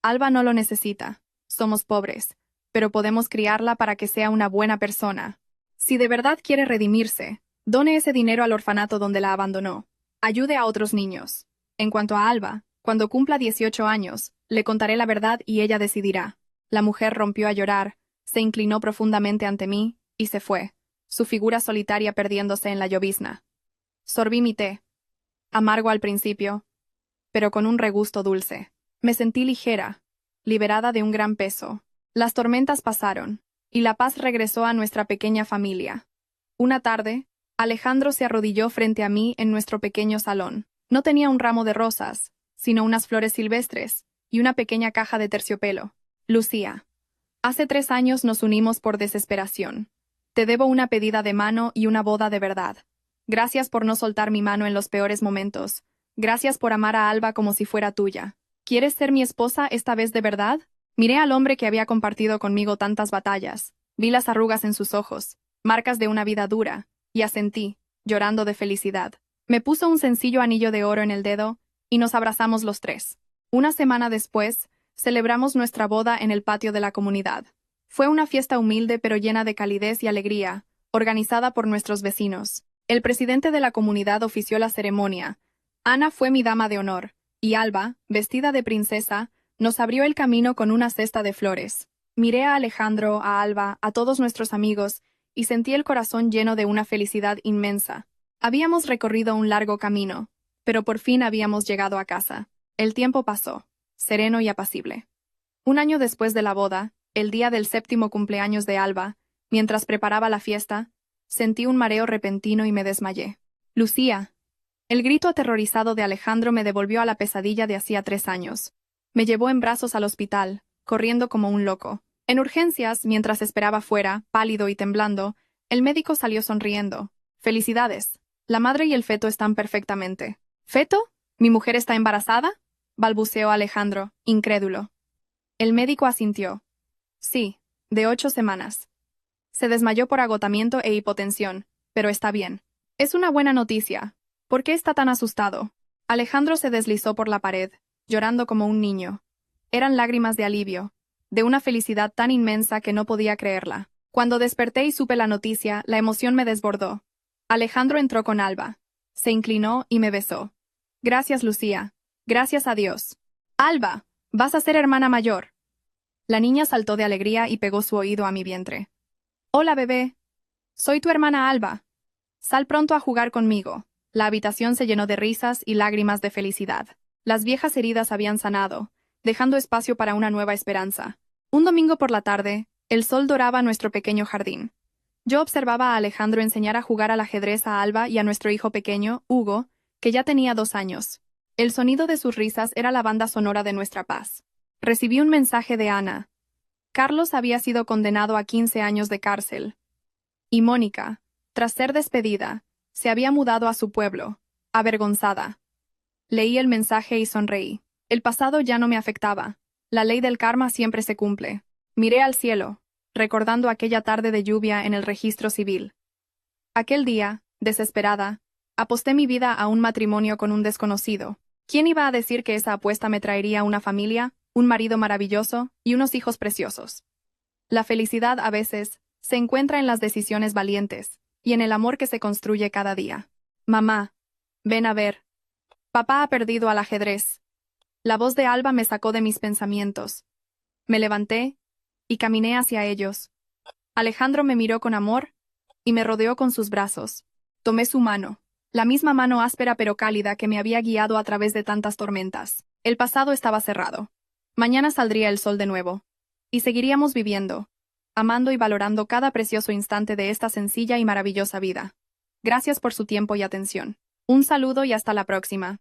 Alba no lo necesita. Somos pobres, pero podemos criarla para que sea una buena persona. Si de verdad quiere redimirse, done ese dinero al orfanato donde la abandonó. Ayude a otros niños. En cuanto a Alba, cuando cumpla 18 años, le contaré la verdad y ella decidirá. La mujer rompió a llorar, se inclinó profundamente ante mí y se fue, su figura solitaria perdiéndose en la llovizna. Sorbí mi té. Amargo al principio, pero con un regusto dulce. Me sentí ligera, liberada de un gran peso. Las tormentas pasaron, y la paz regresó a nuestra pequeña familia. Una tarde, Alejandro se arrodilló frente a mí en nuestro pequeño salón. No tenía un ramo de rosas, sino unas flores silvestres y una pequeña caja de terciopelo. Lucía. Hace 3 años nos unimos por desesperación. Te debo una pedida de mano y una boda de verdad. Gracias por no soltar mi mano en los peores momentos. Gracias por amar a Alba como si fuera tuya. ¿Quieres ser mi esposa esta vez de verdad? Miré al hombre que había compartido conmigo tantas batallas. Vi las arrugas en sus ojos, marcas de una vida dura, y asentí, llorando de felicidad. Me puso un sencillo anillo de oro en el dedo, y nos abrazamos los tres. Una semana después, celebramos nuestra boda en el patio de la comunidad. Fue una fiesta humilde pero llena de calidez y alegría, organizada por nuestros vecinos. El presidente de la comunidad ofició la ceremonia. Ana fue mi dama de honor, y Alba, vestida de princesa, nos abrió el camino con una cesta de flores. Miré a Alejandro, a Alba, a todos nuestros amigos, y sentí el corazón lleno de una felicidad inmensa. Habíamos recorrido un largo camino, pero por fin habíamos llegado a casa. El tiempo pasó, sereno y apacible. 1 año después de la boda, el día del 7º cumpleaños de Alba, mientras preparaba la fiesta, sentí un mareo repentino y me desmayé. Lucía. El grito aterrorizado de Alejandro me devolvió a la pesadilla de hacía 3 años. Me llevó en brazos al hospital, corriendo como un loco. En urgencias, mientras esperaba fuera, pálido y temblando, el médico salió sonriendo. «Felicidades. La madre y el feto están perfectamente». «¿Feto? ¿Mi mujer está embarazada?», balbuceó Alejandro, incrédulo. El médico asintió. «Sí, de 8 semanas». Se desmayó por agotamiento e hipotensión, pero está bien. «Es una buena noticia. ¿Por qué está tan asustado?». Alejandro se deslizó por la pared, llorando como un niño. Eran lágrimas de alivio, de una felicidad tan inmensa que no podía creerla. Cuando desperté y supe la noticia, la emoción me desbordó. Alejandro entró con Alba. Se inclinó y me besó. «Gracias, Lucía. Gracias a Dios». «Alba, vas a ser hermana mayor». La niña saltó de alegría y pegó su oído a mi vientre. «Hola, bebé. Soy tu hermana Alba. Sal pronto a jugar conmigo». La habitación se llenó de risas y lágrimas de felicidad. Las viejas heridas habían sanado, dejando espacio para una nueva esperanza. Un domingo por la tarde, el sol doraba nuestro pequeño jardín. Yo observaba a Alejandro enseñar a jugar al ajedrez a Alba y a nuestro hijo pequeño, Hugo, que ya tenía 2 años. El sonido de sus risas era la banda sonora de nuestra paz. Recibí un mensaje de Ana. Carlos había sido condenado a 15 años de cárcel. Y Mónica, tras ser despedida, se había mudado a su pueblo, avergonzada. Leí el mensaje y sonreí. El pasado ya no me afectaba. La ley del karma siempre se cumple. Miré al cielo, recordando aquella tarde de lluvia en el registro civil. Aquel día, desesperada, aposté mi vida a un matrimonio con un desconocido. ¿Quién iba a decir que esa apuesta me traería una familia, un marido maravilloso y unos hijos preciosos? La felicidad, a veces, se encuentra en las decisiones valientes y en el amor que se construye cada día. Mamá, ven a ver. Papá ha perdido al ajedrez. La voz de Alba me sacó de mis pensamientos. Me levanté y caminé hacia ellos. Alejandro me miró con amor y me rodeó con sus brazos. Tomé su mano, la misma mano áspera pero cálida que me había guiado a través de tantas tormentas. El pasado estaba cerrado. Mañana saldría el sol de nuevo. Y seguiríamos viviendo, amando y valorando cada precioso instante de esta sencilla y maravillosa vida. Gracias por su tiempo y atención. Un saludo y hasta la próxima.